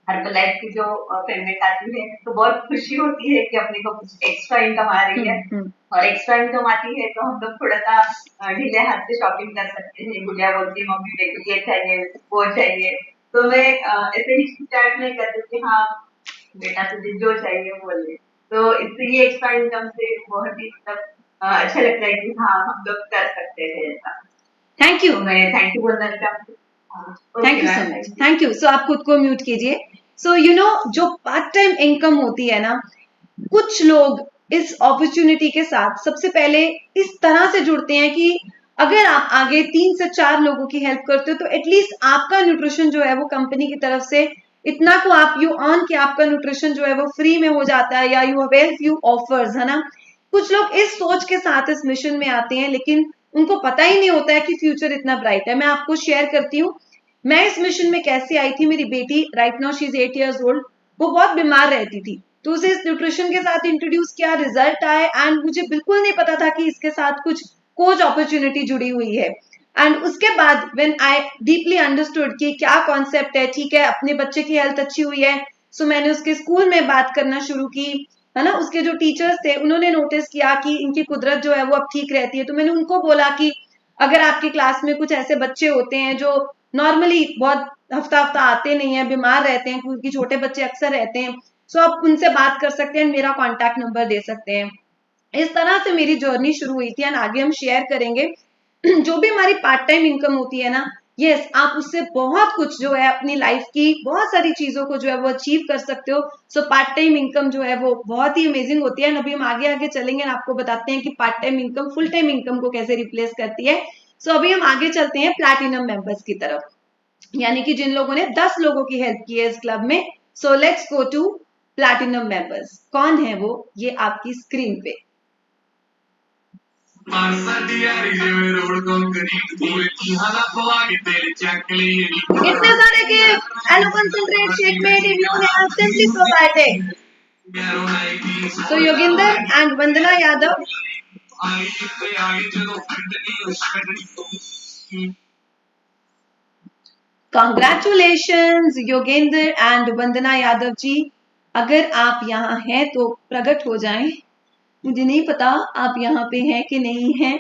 Speaker 7: हर्बलाइफ की जो पेमेंट आती है तो बहुत खुशी होती है कि अपने को कुछ एक्स्ट्रा इनकम आ रही है, और एक्स्ट्रा इनकम आती है तो हम लोग थोड़ा सा ढीले हाथ से शॉपिंग कर सकते हैं। गुड़िया बोलती है मम्मी मेरे को ये चाहिए वो चाहिए, तो मैं ऐसे हिचकिचाहट नहीं करती कि हाँ बेटा तुझे जो चाहिए वो ले। तो इससे ये एक्स्ट्रा इनकम से बहुत ही मतलब अच्छा लगता है कि हाँ हम लोग कर सकते हैं ऐसा।
Speaker 1: थैंक यू,
Speaker 7: तो मैं थैंक यू बोलना चाहती हूँ।
Speaker 1: Thank you so much, thank you. So आप खुद को म्यूट कीजिए। सो यू नो, जो पार्ट टाइम इनकम होती है ना, कुछ लोग इस अपॉर्चुनिटी के साथ सबसे पहले इस तरह से जुड़ते हैं कि अगर आप आगे 3 से 4 लोगों की हेल्प करते हो तो एटलीस्ट आपका न्यूट्रिशन जो है वो कंपनी की तरफ से इतना को आप यू अर्न कि आपका न्यूट्रिशन जो है वो फ्री में हो जाता है, या यू अवेल फ्यू ऑफर्स, है ना। कुछ लोग इस सोच के साथ इस मिशन में आते हैं, लेकिन उनको पता ही नहीं होता है कि फ्यूचर इतना ब्राइट है। मैं आपको शेयर करती हूँ मैं इस मिशन में कैसे आई थी। मेरी बेटी right now she is 8 years old, वो बहुत बीमार रहती थी, तो उसे इस न्यूट्रिशन के साथ इंट्रोड्यूस किया, रिजल्ट आए, एंड मुझे बिल्कुल नहीं पता था कि इसके साथ कुछ कोच अपॉर्चुनिटी जुड़ी हुई है। एंड उसके बाद व्हेन आई डीपली अंडरस्टूड कि क्या कॉन्सेप्ट है, ठीक है अपने बच्चे की हेल्थ अच्छी हुई है, सो मैंने उसके स्कूल में बात करना शुरू की, है ना। उसके जो टीचर्स थे उन्होंने नोटिस किया कि इनकी कुदरत जो है वो अब ठीक रहती है, तो मैंने उनको बोला कि अगर आपकी क्लास में कुछ ऐसे बच्चे होते हैं जो नॉर्मली बहुत हफ्ता हफ्ता आते नहीं है, बीमार रहते हैं, क्योंकि छोटे बच्चे अक्सर रहते हैं, सो आप उनसे बात कर सकते हैं, मेरा कॉन्टैक्ट नंबर दे सकते हैं। इस तरह से मेरी जर्नी शुरू हुई थी, एंड आगे हम शेयर करेंगे। जो भी हमारी पार्ट टाइम इनकम होती है ना, यस आप उससे बहुत कुछ जो है अपनी लाइफ की बहुत सारी चीजों को जो है वो अचीव कर सकते हो। सो पार्ट टाइम इनकम जो है वो बहुत ही अमेजिंग होती है। अभी हम आगे आगे चलेंगे और आपको बताते हैं कि part time income full time income को कैसे रिप्लेस करती है। सो अभी हम आगे चलते हैं प्लैटिनम मेंबर्स की तरफ, यानी कि जिन लोगों ने 10 लोगों की हेल्प की है इस क्लब में। So let's go to platinum members. कौन है वो, ये आपकी स्क्रीन पे। इतने सारे के aloe concentrate shake made if you have simply probiotic. So Yoginder and Vandana Yadav, congratulations Yogendra and Vandana Yadav ji. अगर आप यहाँ हैं तो प्रकट हो जाएं, मुझे नहीं पता आप यहाँ पे हैं कि नहीं हैं।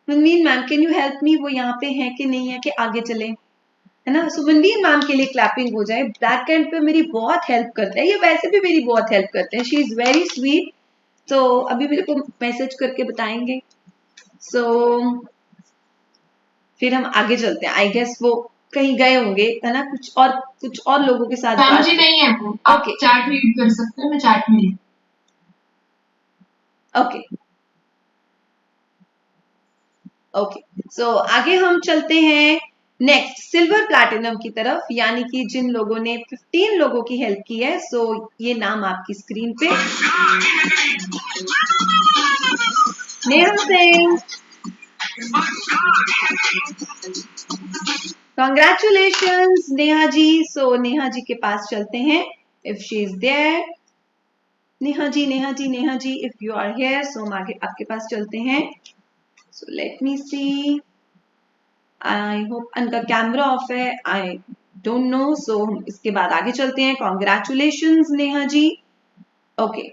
Speaker 1: Manveen ma'am can you help me, वो यहाँ पे हैं कि नहीं है, कि आगे चले, है ना। सो मनवीन मैम के लिए क्लैपिंग हो जाए। ब्लैक एंड पे मेरी बहुत हेल्प करते हैं, ये वैसे भी मेरी बहुत हेल्प करते हैं, शी इज वेरी स्वीट। तो अभी मेरे को मैसेज करके बताएंगे। सो फिर हम आगे चलते हैं। आई गेस वो कहीं गए होंगे, है ना, कुछ और लोगों के साथ
Speaker 8: मैम
Speaker 1: बात।
Speaker 8: जी नहीं है वो, आप
Speaker 1: ओके
Speaker 8: चैट रीड कर सकते हैं, मैं चैट में
Speaker 1: ओके ओके। सो आगे हम चलते हैं नेक्स्ट सिल्वर प्लैटिनम की तरफ, यानी कि जिन लोगों ने 15 लोगों की हेल्प की है। सो ये नाम आपकी स्क्रीन पे। नेहा सिंह, कॉन्ग्रेचुलेशंस नेहा जी। सो नेहा जी के पास चलते हैं, if she is there. Neha ji if you are here, so हम आगे आपके पास चलते हैं। So let me see, I hope उनका कैमरा ऑफ है, आई डोंट नो। सो हम इसके बाद आगे चलते हैं। Congratulations Neha ji. Okay,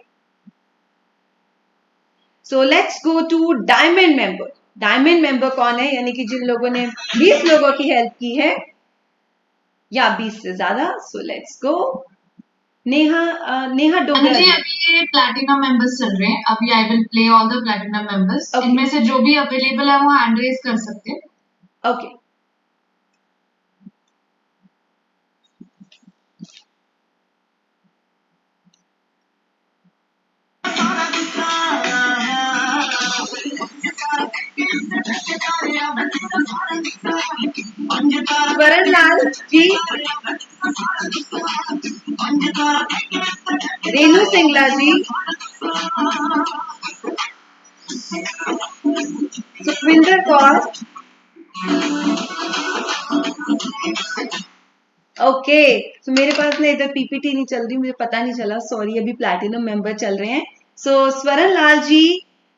Speaker 1: so let's go to diamond member. Diamond member कौन है, यानी कि जिन लोगों ने 20 लोगों की हेल्प की है या 20 से ज्यादा। So let's go. Neha Dogra
Speaker 8: ji
Speaker 1: ji.
Speaker 8: अभी ये प्लैटिनम मेंबर्स चल रहे हैं, अभी I will play all the platinum members.
Speaker 1: Okay.
Speaker 8: इनमें से जो भी अवेलेबल है वो हैंड रेज कर सकते हैं।
Speaker 1: ओके स्वरण लाल जी, रेनू सिंगला जी, सुखविंदर कौर, ओके तो मेरे पास ना इधर पीपीटी नहीं चल रही, मुझे पता नहीं चला, सॉरी। अभी प्लैटिनम मेंबर चल रहे हैं। सो स्वरण लाल जी,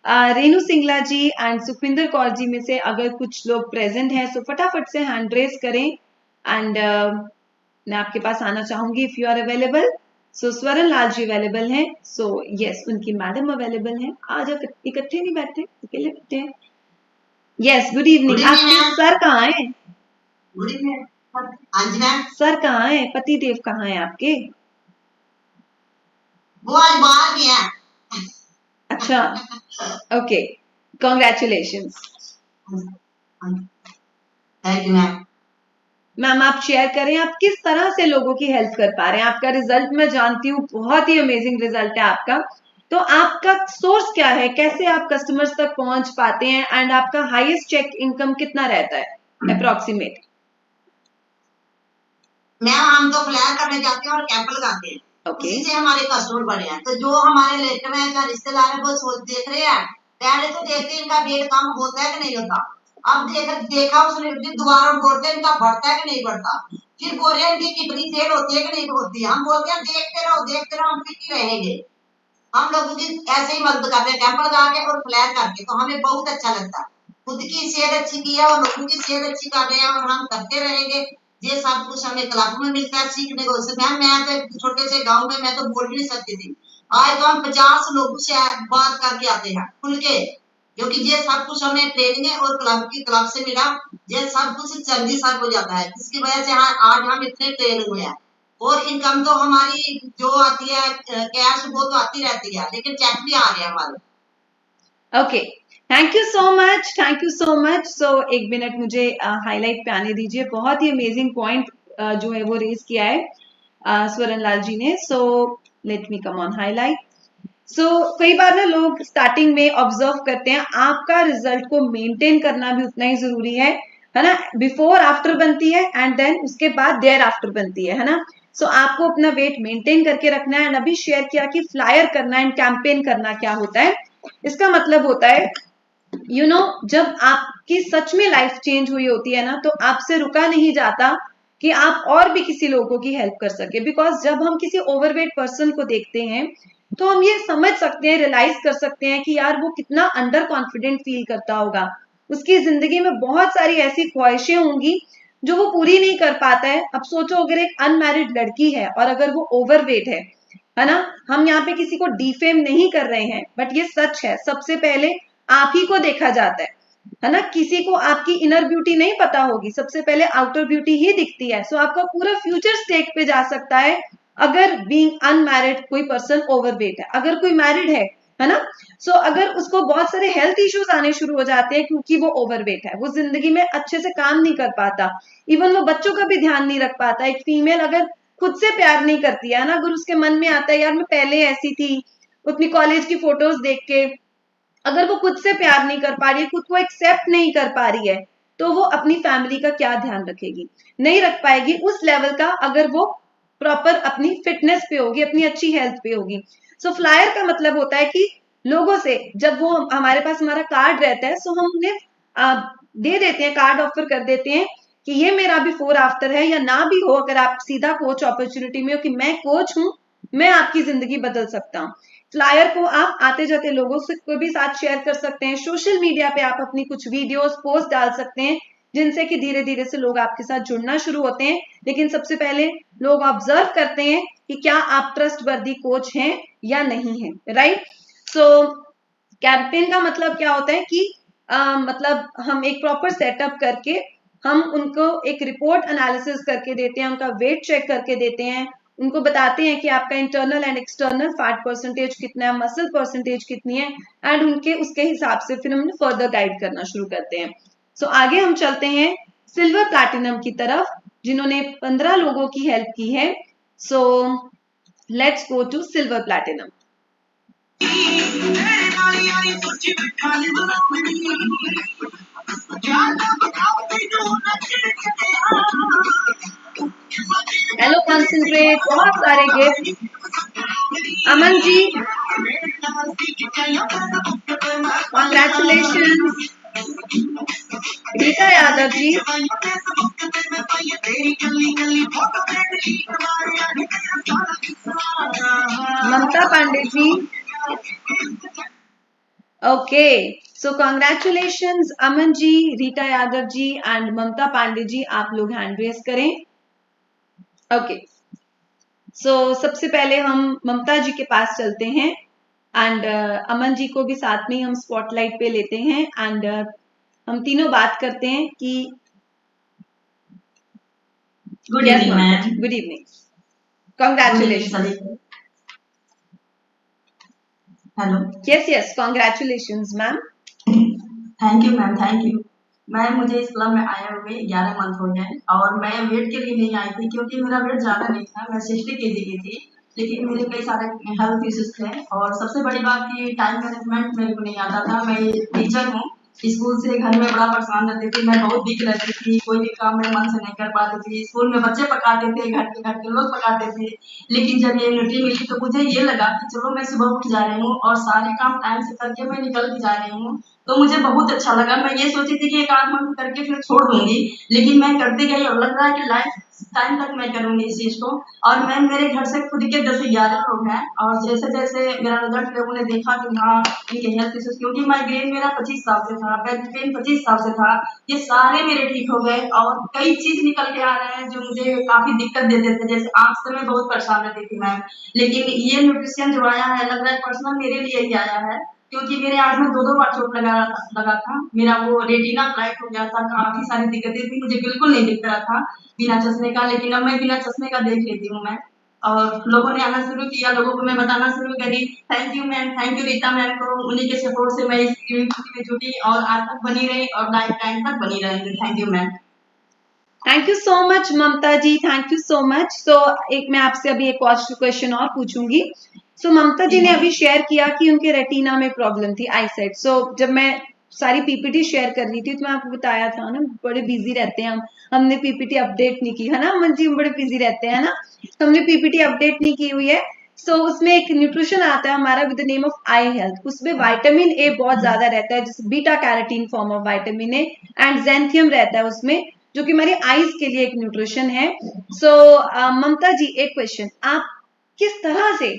Speaker 1: रेनू सिंगला जी एंड सुखविंदर कौर जी में से अगर कुछ लोग प्रेजेंट हैं तो फटाफट से हैंड रेज करें एंड मैं आपके पास आना चाहूंगी if you are available. So Swaran Lal ji available हैं, सो यस उनकी मैडम अवेलेबल हैं। आज इकट्ठे नहीं बैठे, अकेले बैठे हैं। Yes good evening. आपके सर कहाँ हैं?
Speaker 9: Good evening. हाँ जी मैम।
Speaker 1: सर कहाँ हैं? पति देव कहाँ हैं आपके?
Speaker 9: वो आज बाहर गया।
Speaker 1: अच्छा okay congratulations.
Speaker 9: Thank you ma'am.
Speaker 1: Ma'am आप शेयर करें आप किस तरह से लोगों की हेल्प कर पा रहे हैं। आपका रिजल्ट मैं जानती हूँ बहुत ही अमेजिंग रिजल्ट है आपका, तो आपका सोर्स क्या है, कैसे आप कस्टमर्स तक पहुंच पाते हैं एंड आपका हाईएस्ट चेक इनकम कितना रहता है अप्रोक्सीमेट?
Speaker 9: मैम हम तो फ्लैग करने जाते हैं और कैंप लगाते हैं, उसी से हमारे कस्टमर बढ़े हैं। तो जो हमारे रिलेटिव हैं या रिश्तेदार हैं वो सोच देख रहे हैं, पहले तो देखते हैं इनका वेट कम होता है कि नहीं होता। अब देखा उसने दोबारा बोलते हैं इनका बढ़ता है कि नहीं बढ़ता, फिर बोल रहे हैं इनकी किडनी फेल होती है कि नहीं होती। हम बोलते हैं देखते रहो हम फिट ही रहेंगे। हम लोग की ऐसे ही मदद करते हैं कैंप लगा के और फ्लैग करके, तो हमें बहुत अच्छा लगता है। खुद की सेहत अच्छी की है और लोगों की सेहत अच्छी कर रहे हैं और हम करते रहेंगे। ये सब कुछ हमें क्लब में मिलता है सीखने को। मैम मैं तो छोटे से गांव में मैं तो बोल भी नहीं सकती थी, आज तो हम 50 लोगों से बात करके आते हैं खुल के, क्योंकि ये सब कुछ हमें ट्रेनिंग और क्लब से मिला। ये सब कुछ जल्दी सब हो जाता है, जिसकी वजह से आज हम इतने ट्रेन हुए हैं। और इनकम तो हमारी जो आती है कैश वो तो आती रहती है, लेकिन चेक भी आ गया हमारे।
Speaker 1: Okay thank you so much, thank you so much. So एक मिनट मुझे हाईलाइट पे आने दीजिए। बहुत ही अमेजिंग पॉइंट जो है वो रेज किया है स्वरण लाल जी ने। So let me come on highlight. So कई बार ना लोग स्टार्टिंग में ऑब्जर्व करते हैं, आपका रिजल्ट को मेंटेन करना भी उतना ही जरूरी है ना। बिफोर आफ्टर बनती है एंड देन उसके बाद देयर आफ्टर बनती है ना। सो आपको अपना वेट मेंटेन करके रखना है। एंड अभी शेयर किया कि फ्लायर करना एंड कैंपेन करना क्या होता है। इसका मतलब होता है यू नो जब आपकी सच में लाइफ चेंज हुई होती है ना, तो आपसे रुका नहीं जाता कि आप और भी किसी लोगों की हेल्प कर सके। बिकॉज जब हम किसी ओवरवेट पर्सन को देखते हैं तो हम ये समझ सकते हैं, रियलाइज कर सकते हैं कि यार वो कितना अंडर कॉन्फिडेंट फील करता होगा। उसकी जिंदगी में बहुत सारी ऐसी ख्वाहिशें होंगी जो वो पूरी नहीं कर पाता है। अब सोचो अगर एक अनमैरिड लड़की है और अगर वो ओवरवेट है ना, हम यहाँ पे किसी को डिफेम नहीं कर रहे हैं, बट ये सच है। सबसे पहले आप ही को देखा जाता है ना। किसी को आपकी इनर ब्यूटी नहीं पता होगी, सबसे पहले आउटर ब्यूटी ही दिखती है। सो आपका पूरा फ्यूचर स्टेक पे जा सकता है अगर बीइंग अनमैरिड कोई पर्सन ओवरवेट है। अगर कोई मैरिड है ना, सो अगर उसको बहुत सारे हेल्थ इश्यूज आने शुरू हो जाते हैं क्योंकि वो ओवरवेट है, वो जिंदगी में अच्छे से काम नहीं कर पाता, इवन वो बच्चों का भी ध्यान नहीं रख पाता। एक फीमेल अगर खुद से प्यार नहीं करती है ना, अगर उसके मन में आता है यार मैं पहले ऐसी थी, अपनी कॉलेज की फोटोज देख के अगर वो खुद से प्यार नहीं कर पा रही है, खुद को एक्सेप्ट नहीं कर पा रही है, तो वो अपनी फैमिली का क्या ध्यान रखेगी? नहीं रख पाएगी उस लेवल का अगर वो प्रॉपर अपनी फिटनेस पे होगी, अपनी अच्छी हेल्थ पे होगी। सो फ्लायर का मतलब होता है कि लोगों से जब वो हमारे पास हमारा कार्ड रहता है, सो हम उन्हें दे देते हैं, कार्ड ऑफर कर देते हैं कि ये मेरा बिफोर आफ्टर है, या ना भी हो अगर आप सीधा कोच अपॉर्चुनिटी में हो कि मैं कोच हूं, मैं आपकी जिंदगी बदल सकता हूं। फ्लायर को आप आते जाते लोगों से को भी साथ शेयर कर सकते हैं। सोशल मीडिया पे आप अपनी कुछ वीडियोस पोस्ट डाल सकते हैं, जिनसे कि धीरे धीरे से लोग आपके साथ जुड़ना शुरू होते हैं। लेकिन सबसे पहले लोग ऑब्जर्व करते हैं कि क्या आप ट्रस्ट वर्दी कोच हैं या नहीं है, राइट। सो कैंपेन का मतलब क्या होता है कि मतलब हम एक प्रॉपर सेटअप करके हम उनको एक रिपोर्ट एनालिसिस करके देते हैं, उनका वेट चेक करके देते हैं उनको बताते हैं कि आपका internal and external fat percentage कितना है, मसल परसेंटेज कितनी है, एंड उनके उसके हिसाब से फिर हम फर्दर गाइड करना शुरू करते हैं। सो आगे हम चलते हैं सिल्वर प्लैटिनम की तरफ, जिन्होंने 15 लोगों की हेल्प की है। So let's go to silver platinum. Hello concentrate, बहुत सारे gift. Aman ji congratulation. Rita Yadav ji, Mamta Pandey ji, okay. So congratulations Aman ji, Rita Yadav ji and Mamta Pandey ji, आप लोग हैंड रेस करें। ओके, सो सबसे पहले हम ममता जी के पास चलते हैं एंड अमन जी को भी साथ में ही हम स्पॉटलाइट पे लेते हैं एंड हम तीनों बात करते हैं कि
Speaker 10: good evening ma'am.
Speaker 1: Good evening, congratulation.
Speaker 10: Hello,
Speaker 1: yes yes, congratulations ma'am.
Speaker 10: Thank you ma'am, thank you ma'am. मुझे इस क्लब में आए हुए 11 मंथ हो गए और मैं वेट के लिए नहीं आई थी क्योंकि मेरा वेट ज़्यादा नहीं था, मैं 60 kg की थी, लेकिन मेरे कई सारे हेल्थ इश्यूज थे और सबसे बड़ी बात कि टाइम मैनेजमेंट मेरे को नहीं आता था। मैं टीचर हूँ, स्कूल से घर में बड़ा परेशान रहती थी, मैं बहुत वीक रहती थी, कोई भी काम मैं मन से नहीं कर पाती थी। स्कूल में बच्चे पकाते थे, घर के लोग पकाते थे, लेकिन जब ये यूनिटी मिली तो मुझे ये लगा कि चलो मैं सुबह उठ जा रही हूँ और सारे काम टाइम से करके मैं निकल के जा रही हूँ, तो मुझे बहुत अच्छा लगा। मैं ये सोची थी कि एक आध मंथ करके फिर छोड़ दूंगी, लेकिन मैं करती गई और लग रहा है कि लाइफ टाइम तक मैं करूंगी इस चीज को। और मैं मेरे घर से खुद के 10-11 लोग हैं और जैसे जैसे मेरा रिजल्ट लोगों ने देखा कि हाँ इनके हेल्थ इश्यूज, क्योंकि माइग्रेन मेरा 25 साल से था, बैक पेन 25 साल से था, ये सारे मेरे ठीक हो गए और कई चीज निकल के आ रहे हैं जो मुझे काफी दिक्कत देते थे। जैसे आंख से मैं बहुत परेशान रहती थी मैम, लेकिन ये न्यूट्रिशन जो आया है लग रहा है पर्सनल मेरे लिए ही आया है, क्योंकि मेरे आंख में 2-2 बार चोट लगा था, मेरा वो रेटिना फ्लाइट हो गया था, काफी सारी दिक्कतें थी, मुझे बिल्कुल नहीं दिख रहा था बिना चश्मे का, लेकिन अब मैं बिना चश्मे का देख लेती हूँ मैं। और लोगों ने आना शुरू किया, लोगों को मैं बताना शुरू करी। Thank you ma'am, thank you Rita ma'am को, उन्हीं के सपोर्ट से मैं इस कम्युनिटी में जुटी और आज तक बनी रही और लाइफ टाइम तक बनी रहेंगी। Thank you ma'am.
Speaker 1: Thank you so much Mamta ji, thank you so much. So एक मैं आपसे अभी एक क्वेश्चन और पूछूंगी। सो ममता जी ने अभी शेयर किया कि उनके रेटिना में प्रॉब्लम थी, आई सेट। सो जब मैं सारी पीपीटी शेयर कर रही थी तो मैं आपको बताया था ना, बड़े बिजी रहते हैं हम, हमने पीपीटी अपडेट नहीं की है ना अमन जी, हम बड़े बिजी रहते हैं ना, तो हमने पीपीटी अपडेट नहीं की हुई है। सो उसमें एक न्यूट्रिशन आता है हमारा with the name of eye health, उसमें विटामिन ए बहुत ज्यादा रहता है, जैसे beta carotene form of vitamin A and xanthium रहता है उसमें, जो कि हमारी आईज के लिए एक न्यूट्रिशन है। सो ममता जी एक क्वेश्चन, आप किस तरह से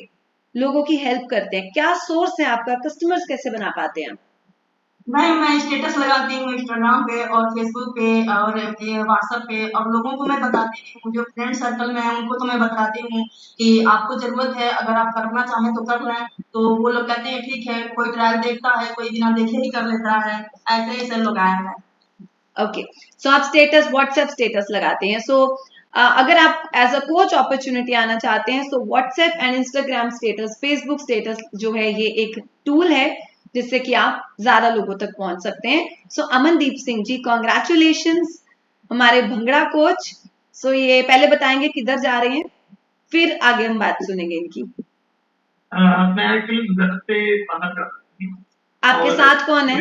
Speaker 1: लोगों की हेल्प करते हैं, क्या सोर्स है आपका, कस्टमर्स कैसे बना पाते हैं?
Speaker 10: मैं स्टेटस लगाती हूँ इंस्टाग्राम पे और फेसबुक पे और व्हाट्सएप पे, और लोगों को मैं बताती हूँ, जो फ्रेंड सर्कल में है उनको तो मैं बताती हूँ कि आपको जरूरत है, अगर आप करना चाहें तो कर लें, तो वो लोग कहते हैं ठीक है, कोई ट्रायल देखता है, कोई बिना देखे ही कर लेता है, ऐसे ऐसे लोग आए हैं।
Speaker 1: ओके, सो आप स्टेटस व्हाट्सएप स्टेटस लगाते हैं। सो अगर आप एज अ कोच अपॉर्चुनिटी आना चाहते हैं, so WhatsApp and Instagram status, Facebook status जो है ये एक टूल है जिससे कि आप ज्यादा लोगों तक पहुंच सकते हैं। सो अमनदीप सिंह जी कॉन्ग्रेचुलेशंस, हमारे भंगड़ा कोच। सो ये पहले बताएंगे किधर जा रहे हैं, फिर आगे हम बात सुनेंगे इनकी।
Speaker 4: मैं एक्चुअली घर से बाहर जा रही हूँ।
Speaker 1: आपके साथ कौन है?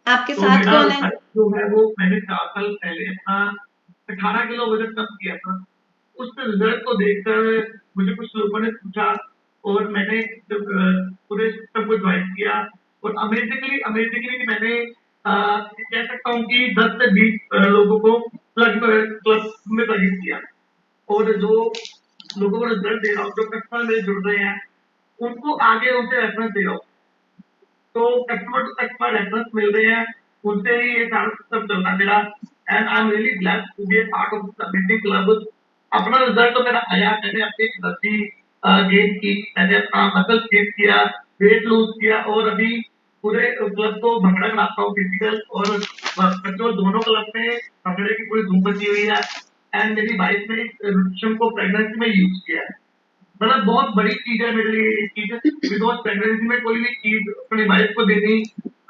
Speaker 1: आपके साथ कौन है?
Speaker 4: जो है वो मैंने 4 साल पहले अपना 18 किलो वजन कम किया था। उस रिजल्ट को देखकर मुझे कुछ लोगों ने पूछा और मैंने जब पूरे सिस्टम को ज्वाइन किया और अमेजिंगली मैंने कह सकता हूँ कि 10 से 20 लोगों को क्लब में प्लग किया, और जो लोगों को रिजल्ट दे रहा हूँ, जो कस्टमर मेरे जुड़ रहे हैं, उनको आगे उनसे रेफरेंस दे रहा हूँ, तो कस्टमर टू कस्टमर रेफरेंस मिल रहे हैं, उनसे ही ये सारा सिस्टम चलता है मेरा। And I am really blessed to be a part of this amazing club. अपना रिजल्ट तो मेरा आया, मैंने अपनी एनर्जी गेन की, मैंने अपना मसल गेन किया, वेट लूज किया, और अभी पूरे क्लब को भंगड़ा कराता हूँ, फिजिकल और वर्चुअल दोनों क्लब में भंगड़े की पूरी धूम मची हुई है। एंड मेरी वाइफ ने न्यूट्रिशन को प्रेगनेंसी में यूज किया है। मतलब बहुत बड़ी चीज है मेरे लिए ये चीज, बिकॉज प्रेगनेंसी में कोई भी चीज अपनी वाइफ को देनी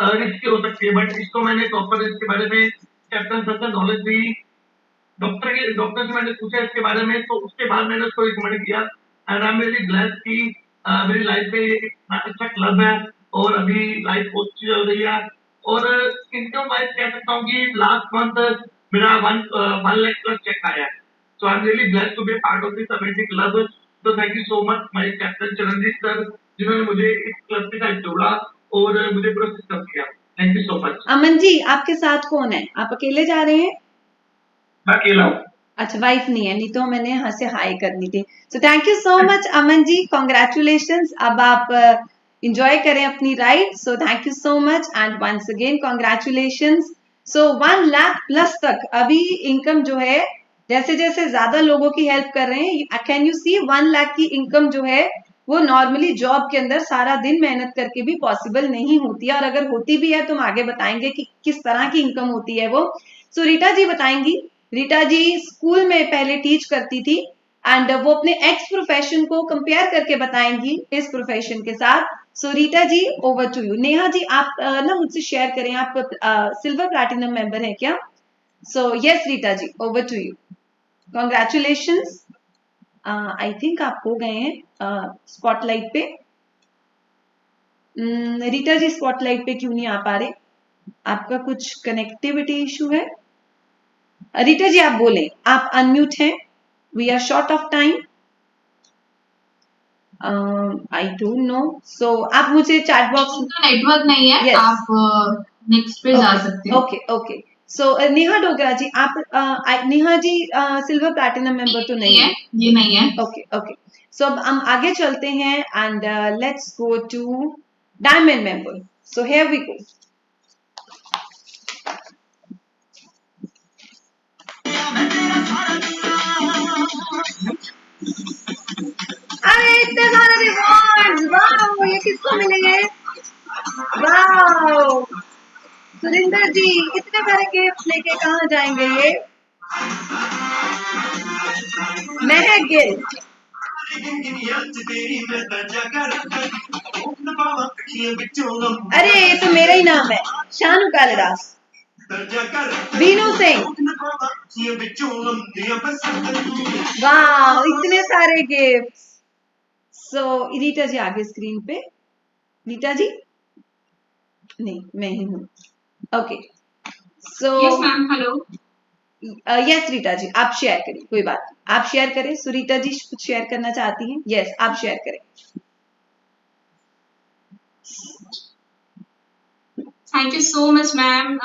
Speaker 4: रिस्की हो सकती है, बट इसको मैंने प्रॉपर इसके बारे में कैप्टन सर नॉलेज दी, डॉक्टर से मैंने पूछा इसके बारे में, तो उसके बाद मैंने उसको रिकमेंड किया and I am really glad कि मेरी लाइफ में एक अच्छा क्लब है और अभी लाइफ बहुत अच्छी चल रही है। और इनकम वाइज कह सकता हूँ कि लास्ट मंथ मेरा 1 लाख प्लस चेक आया है। So I am really glad to be part of this amazing club. तो thank you so much my captain Charanjit sir, जिन्होंने मुझे इस क्लब के साथ जोड़ा और मुझे पूरा सिस्टम किया। Thank you so much.
Speaker 1: Aman ji, आपके साथ कौन है? आप अकेले जा रहे हैं?
Speaker 4: मैं अकेला हूँ।
Speaker 1: अच्छा, वाइफ नहीं है, नहीं तो मैंने यहाँ से हाई करनी थी। सो thank you so much Aman ji, congratulations. अब आप इंजॉय करें अपनी ride. So thank you so much and once again congratulations. So 1 lakh plus तक अभी इनकम जो है, जैसे जैसे ज्यादा लोगों की हेल्प कर रहे हैं, कैन यू सी 1 लाख की इनकम जो है वो नॉर्मली जॉब के अंदर सारा दिन मेहनत करके भी पॉसिबल नहीं होती है, और अगर होती भी है तो हम आगे बताएंगे कि किस तरह की इनकम होती है वो। सो रीटा जी बताएंगी। रीटा जी स्कूल में पहले टीच करती थी एंड वो अपने एक्स प्रोफेशन को कंपेयर करके बताएंगी इस प्रोफेशन के साथ। सो Rita ji over to you. Neha ji आप ना मुझसे शेयर करें, आप सिल्वर प्लैटिनम मेंबर है क्या? So yes Rita ji, over to you. Congratulations. I think आप हो गए हैं स्पॉटलाइट पे। रीटा जी स्पॉटलाइट पे क्यों नहीं आ पा रहे? आपका कुछ कनेक्टिविटी इशू है? रीटा जी आप बोलें, आप अनम्यूट हैं। We are short of time. I don't know. So आप मुझे चैट बॉक्स,
Speaker 8: नेटवर्क नहीं है।
Speaker 1: Yes.
Speaker 8: आप नेक्स्ट पे जा सकते हो।
Speaker 1: Okay okay. So Neha Dogra ji आप Neha ji silver platinum member तो नहीं है?
Speaker 8: ये नहीं है।
Speaker 1: Okay okay. सो अब हम आगे चलते हैं and let's go to diamond member. So here we go. अरे इतने सारे रिवॉर्ड्स, वाओ, ये किसको मिलेंगे? वाओ सुरिंदर जी, इतने सारे गिफ्ट लेके कहाँ जाएंगे ये? महक गिल, अरे ये तो मेरा ही नाम है, शानू कालिदास, बीनू सिंह। वाह इतने सारे गिफ्ट। सो रीटा जी आगे स्क्रीन पे। रीटा जी नहीं, मैं ही हूँ। Okay so
Speaker 8: yes ma'am, hello.
Speaker 1: Yes Rita ji आप शेयर करिए, कोई बात नहीं, आप शेयर करें। सुरीता जी कुछ शेयर करना चाहती हैं? यस आप शेयर करें।
Speaker 8: Thank you so much ma'am.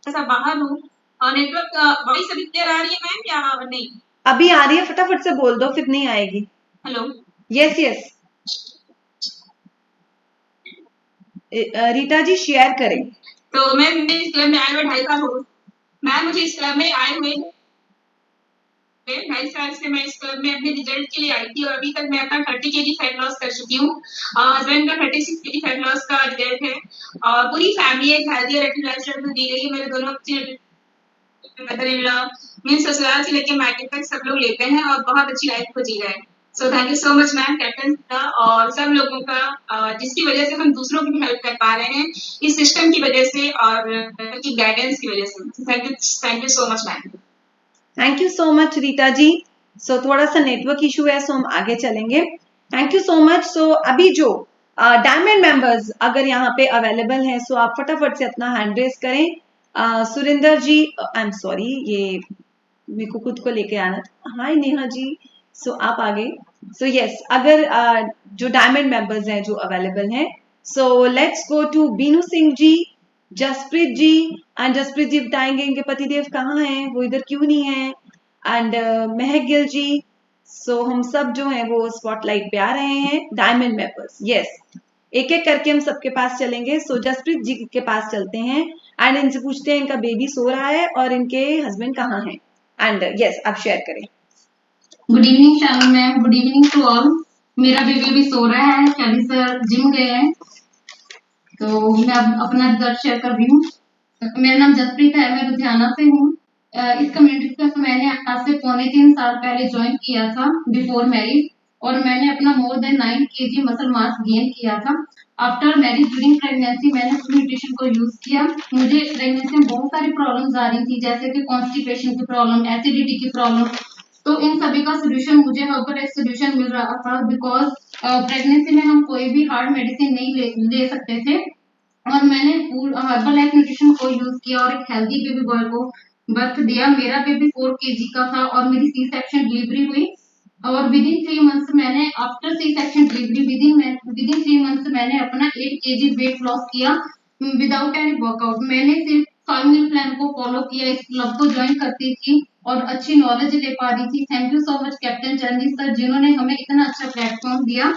Speaker 8: बाहर हूँ और नेटवर्क वॉइस अभी क्लियर आ रही है मैम या नहीं?
Speaker 1: अभी आ रही है, फटाफट से बोल दो फिर नहीं आएगी।
Speaker 8: हेलो।
Speaker 1: यस यस रीटा जी शेयर करें।
Speaker 8: तो मैम मैं इस क्लब में आए हुए 2.5 साल हो गए। मैम मुझे इस क्लब में आए हुए 2.5 साल से मैं इस क्लब में अपने रिजल्ट के लिए आई थी और अभी तक मैं अपना 30 kg फैट लॉस कर चुकी हूँ। हस्बैंड का 36 kg फैट लॉस का रिजल्ट है और पूरी फैमिली एक हेल्दी और एक्टिव लाइफस्टाइल दी गई है। मेरे दोनों मदर इन लॉ मीन्स ससुराल से लेके मायके तक सब लोग लेते हैं और बहुत अच्छी लाइफ को जी रहे हैं। So thank you so much ma'am, captain का और सब लोगों का, जिसकी वजह से हम दूसरों की भी हेल्प कर पा रहे हैं इस सिस्टम की वजह से और की गाइडेंस की वजह से। Thank you so much ma'am.
Speaker 1: Thank you so much Rita ji. So थोड़ा सा नेटवर्क इशू है, सो हम आगे चलेंगे। Thank you so much. So अभी जो डायमंड मेंबर्स अगर यहाँ पे अवेलेबल हैं, सो आप फटाफट से अपना हैंड रेस करें। सुरिंदर जी, आई एम सॉरी, ये मेरे को खुद को लेके आना था। हाय नेहा जी, सो आप आगे। सो यस अगर जो डायमंड मेंबर्स हैं जो अवेलेबल हैं, so let's go to Binu Singh ji, Jaspreet ji. And Jaspreet ji बताएंगे इनके पतिदेव कहाँ हैं, वो इधर क्यों नहीं है। एंड महक गिल जी। सो हम सब जो हैं वो स्पॉटलाइट पे आ रहे हैं डायमंड मेंबर्स। यस एक एक करके हम सबके पास चलेंगे। सो जसप्रीत जी के पास चलते हैं एंड इनसे पूछते हैं इनका बेबी सो रहा है और इनके हस्बैंड कहाँ हैं। एंड यस आप शेयर करें।
Speaker 8: Good evening Shanu ma'am, good evening to all. मेरा बेबी भी सो रहा है, शादी सर जिम गए हैं, तो मैं अब अपना रिजल्ट शेयर कर रही हूँ। मेरा नाम जसप्रीत है, मैं लुधियाना से हूँ
Speaker 11: इस कम्युनिटी को मैंने आज से 3.25 साल पहले ज्वाइन किया था बिफोर मैरिज, और मैंने अपना more than 9 kg muscle mass gain किया था। आफ्टर मैरिज ड्यूरिंग प्रेगनेंसी मैंने फूड न्यूट्रिशन को यूज किया। मुझे प्रेगनेंसी में बहुत सारी प्रॉब्लम्स आ रही थी, जैसे कि कॉन्स्टिपेशन की प्रॉब्लम, एसिडिटी की प्रॉब्लम। तो इन सभी का सोल्यूशन मुझे हर्बल एक सोल्यूशन मिल रहा था, बिकॉज प्रेगनेंसी में हम कोई भी हार्ड मेडिसिन नहीं ले सकते थे। और मैंने हर्बल लाइफ न्यूट्रिशन को यूज किया और एक हेल्दी बेबी बॉय को बर्थ दिया। मेरा बेबी 4 kg का था और मेरी सी सेक्शन डिलीवरी हुई, और विदिन 3 मंथ्स मैंने after C section delivery within 3 months मैंने अपना 8 kg वेट लॉस किया विदाउट एनी वर्कआउट। मैंने सिर्फ 5 मील प्लान को फॉलो किया, इस क्लब को ज्वाइन करती थी और अच्छी नॉलेज ले पा रही थी। Thank you so much captain Charanjit sir, जिन्होंने हमें इतना अच्छा प्लेटफॉर्म दिया।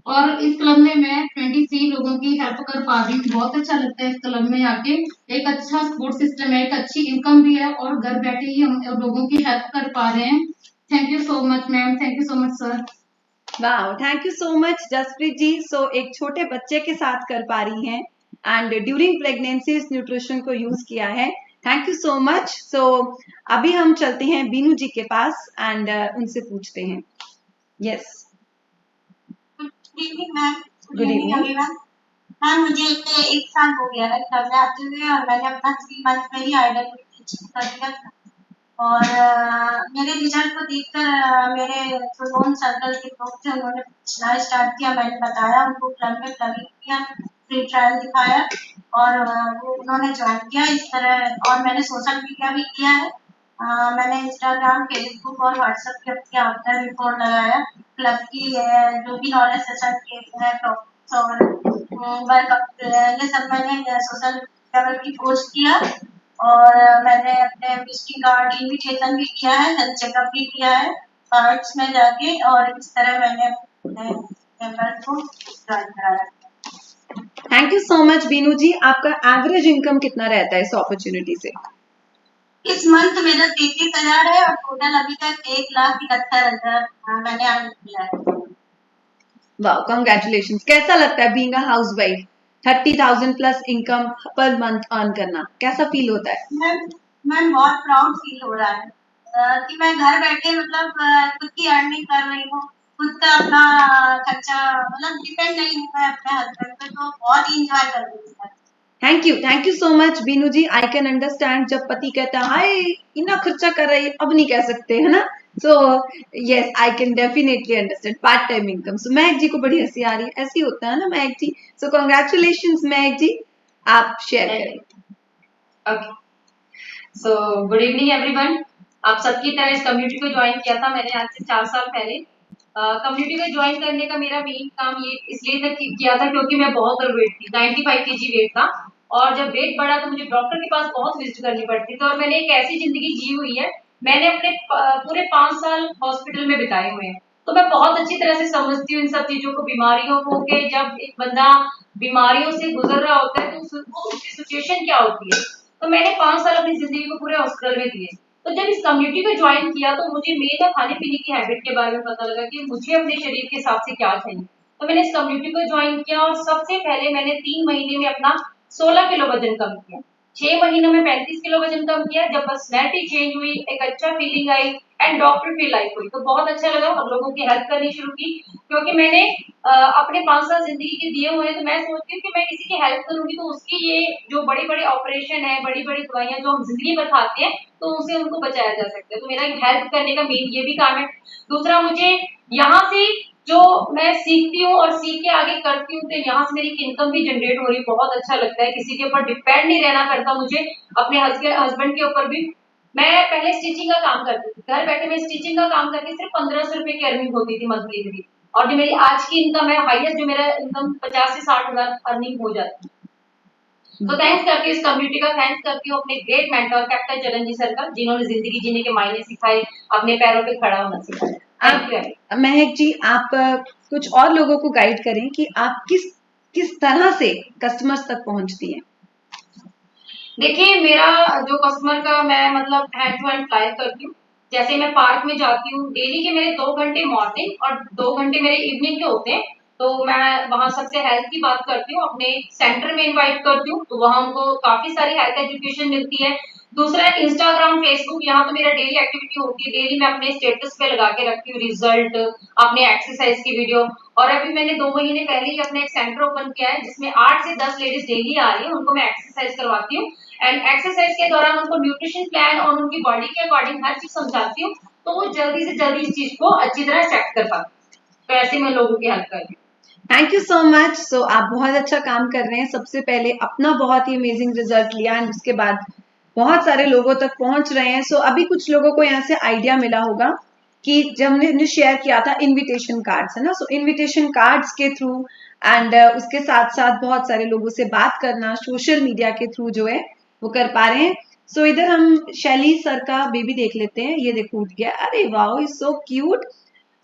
Speaker 11: और इस क्लब में मैं 23 लोगों की हेल्प कर पा रही हूँ। बहुत अच्छा लगता है इस क्लब में आके। एक अच्छा सपोर्ट सिस्टम है, एक अच्छी इनकम भी है, और घर बैठे ही हम लोगों की हेल्प कर पा रहे हैं। Thank you so much ma'am, thank you so much sir.
Speaker 1: वाह, thank you so much Jaspreet ji. So एक छोटे बच्चे के साथ कर पा रही हैं एंड ड्यूरिंग प्रेगनेंसी इस न्यूट्रिशन को यूज किया है। Thank you so much. So अभी हम चलते हैं बीनू जी के पास एंड उनसे पूछते हैं। Yes,
Speaker 9: good evening ma'am.
Speaker 1: Good evening.
Speaker 9: Everyone. Ma'am मुझे 1 साल हो गया है क्लब में आते हुए, और मैंने अपना 3 मंथ में ही आइडल कर दिया था। और मेरे रिजल्ट को देखकर मेरे जो लोन सर्कल के लोग थे उन्होंने पूछना स्टार्ट किया। मैंने बताया उनको, क्लब में प्लगिंग किया, फ्री ट्रायल दिखाया, और वो उन्होंने ज्वाइन किया इस तरह। और मैंने सोशल मीडिया भी किया है। मैंने इंस्टाग्राम, फेसबुक और व्हाट्सएप के अपने आफ्टर रिपोर्ट लगाया। क्लब की जो भी नॉलेज सेशन के हैं, टॉपिक्स और वर्कआउट, ये सब मैंने सोशल मीडिया पर भी पोस्ट किया। और मैंने अपने विजिटिंग कार्ड इन्विटेशन भी किया है, हेल्थ चेकअप भी किया है पार्ट्स में जाके, और इस तरह मैंने अपने मेंबर को ज्वाइन कराया।
Speaker 1: Thank you so much Binu ji. आपका एवरेज इनकम कितना रहता है इस अपॉर्चुनिटी से?
Speaker 9: इस मंथ मेरा 33,000 है और टोटल अभी तक 1,71,000 मैंने अर्न किया है।
Speaker 1: वाह, कांग्रेचुलेशंस। कैसा लगता है being a housewife 30,000 plus income per month earn करना? कैसा फील होता है?
Speaker 9: मैम बहुत प्राउड फील हो रहा है कि मैं घर बैठे मतलब खुद की अर्निंग कर रही हूँ, खुद का अपना खर्चा, मतलब डिपेंड नहीं हूँ मैं अपने हस्बैंड पे, तो बहुत ही इंजॉय कर रही हूँ।
Speaker 1: Thank you so much Binu ji. I can understand जब पति कहता है हाय इतना खर्चा कर रही है, अब नहीं कह सकते, है ना? So yes, I can definitely understand part time income. So Mahak ji को बड़ी हंसी आ रही है, ऐसे ही होता है ना महक जी? सो कॉन्ग्रेचुलेशंस महक जी, आप शेयर करें।
Speaker 12: Okay, so good evening everyone. आप सबकी तरह इस कम्युनिटी को ज्वाइन किया था मैंने आज से 4 साल पहले। कम्युनिटी को ज्वाइन करने का मेरा मेन काम ये इसलिए किया था क्योंकि मैं बहुत ओवरवेट थी, 95 kg वेट था, और जब वेट बढ़ा तो मुझे डॉक्टर के पास बहुत विजिट करनी पड़ती थी। और मैंने एक ऐसी जिंदगी जी हुई है, मैंने अपने पूरे 5 साल हॉस्पिटल में बिताए हुए हैं, तो मैं बहुत अच्छी तरह से समझती हूँ इन सब चीजों को, बीमारियों को, कि जब एक बंदा बीमारियों से गुजर रहा होता है तो उसकी सिचुएशन क्या होती है। तो मैंने 5 साल अपनी जिंदगी को पूरे हॉस्पिटल में दिए। तो जब इस कम्युनिटी को ज्वाइन किया तो मुझे मेरा खाने पीने की हैबिट के बारे में पता लगा कि मुझे अपने शरीर के हिसाब से क्या चाहिए। तो मैंने इस कम्युनिटी को ज्वाइन किया और सबसे पहले मैंने 3 महीने में अपना 16 किलो वजन कम किया। 6 महीनों में 35 किलो वजन कम किया। जब पर्सनैलिटी चेंज हुई, एक अच्छा फीलिंग आई एंड डॉक्टर की लाइफ हुई, तो बहुत अच्छा लगा। हम लोगों की हेल्प करनी शुरू की क्योंकि मैंने अपने 5 साल जिंदगी के दिए हुए हैं, तो मैं सोचती हूँ कि मैं किसी की हेल्प करूंगी तो उसकी ये जो बड़ी बड़ी ऑपरेशन है, बड़ी बड़ी दवाइयां जो हम जिंदगी भर खाते हैं, तो उनसे उनको बचाया जा सकता है। तो मेरा हेल्प करने का मेन ये भी काम है। दूसरा, मुझे यहाँ से जो मैं सीखती हूँ और सीख के आगे करती हूँ, तो यहाँ से मेरी इनकम भी जनरेट हो रही है। बहुत अच्छा लगता है, किसी के ऊपर डिपेंड नहीं रहना पड़ता मुझे, अपने हस्बैंड के ऊपर भी। मैं पहले स्टिचिंग का काम करती थी, घर बैठे मैं स्टिचिंग का काम करके सिर्फ 1500 रुपए की अर्निंग होती थी मंथली मेरी, और जो मेरी आज की इनकम है, हाईएस्ट जो मेरा इनकम 50 से 60 हजार अर्निंग हो जाती है। तो थैंक्स करती हूँ इस कम्युनिटी का, थैंक्स करती हूँ अपने great mentor captain Charanjit sir का, जिन्होंने जिंदगी जीने के मायने सिखाए, अपने पैरों पे खड़ा होना सिखाया।
Speaker 1: महक जी, आप कुछ और लोगों को गाइड करें कि आप किस तरह से कस्टमर्स तक पहुंचती हैं।
Speaker 12: देखिए, मेरा जो कस्टमर का मैं मतलब हैंड टू हैंड ट्रायल करती हूँ। जैसे मैं पार्क में जाती हूँ, डेली के मेरे 2 घंटे मॉर्निंग और 2 घंटे मेरे इवनिंग के होते हैं, तो मैं वहां सबसे हेल्थ की बात करती हूँ, अपने सेंटर में इनवाइट करती हूँ, तो वहां उनको काफी सारी हेल्थ एजुकेशन मिलती है। दूसरा इंस्टाग्राम, फेसबुक, यहाँ तो मेरा डेली एक्टिविटी होती है। डेली मैं अपने स्टेटस पे लगा के रखती हूँ रिजल्ट, अपने एक्सरसाइज की वीडियो। और अभी मैंने 2 महीने पहले ही अपना एक सेंटर ओपन किया है जिसमें 8 से 10 लेडीज डेली आ रही है, उनको मैं एक्सरसाइज करवाती हूँ। एंड एक्सरसाइज के दौरान उनको न्यूट्रिशन प्लान और उनकी बॉडी के अकॉर्डिंग हर चीज समझाती हूँ, तो वो जल्दी से जल्दी इस चीज को अच्छी तरह एक्सेप्ट कर पाते। तो ऐसे मैं लोगों की हेल्प कर रही हूँ।
Speaker 1: Thank you so much. So आप बहुत अच्छा काम कर रहे हैं। सबसे पहले अपना बहुत ही अमेजिंग रिजल्ट लिया एंड उसके बाद बहुत सारे लोगों तक पहुंच रहे हैं। सो अभी कुछ लोगों को यहाँ से आइडिया मिला होगा कि जब हमने शेयर किया था इनविटेशन कार्ड्स, है ना। सो इनविटेशन कार्ड्स के थ्रू एंड उसके साथ साथ बहुत सारे लोगों से बात करना सोशल मीडिया के थ्रू जो है वो कर पा रहे हैं। सो इधर हम शैली सर का बेबी देख लेते हैं। ये देखो उठ गया, अरे वाओ इज सो क्यूट।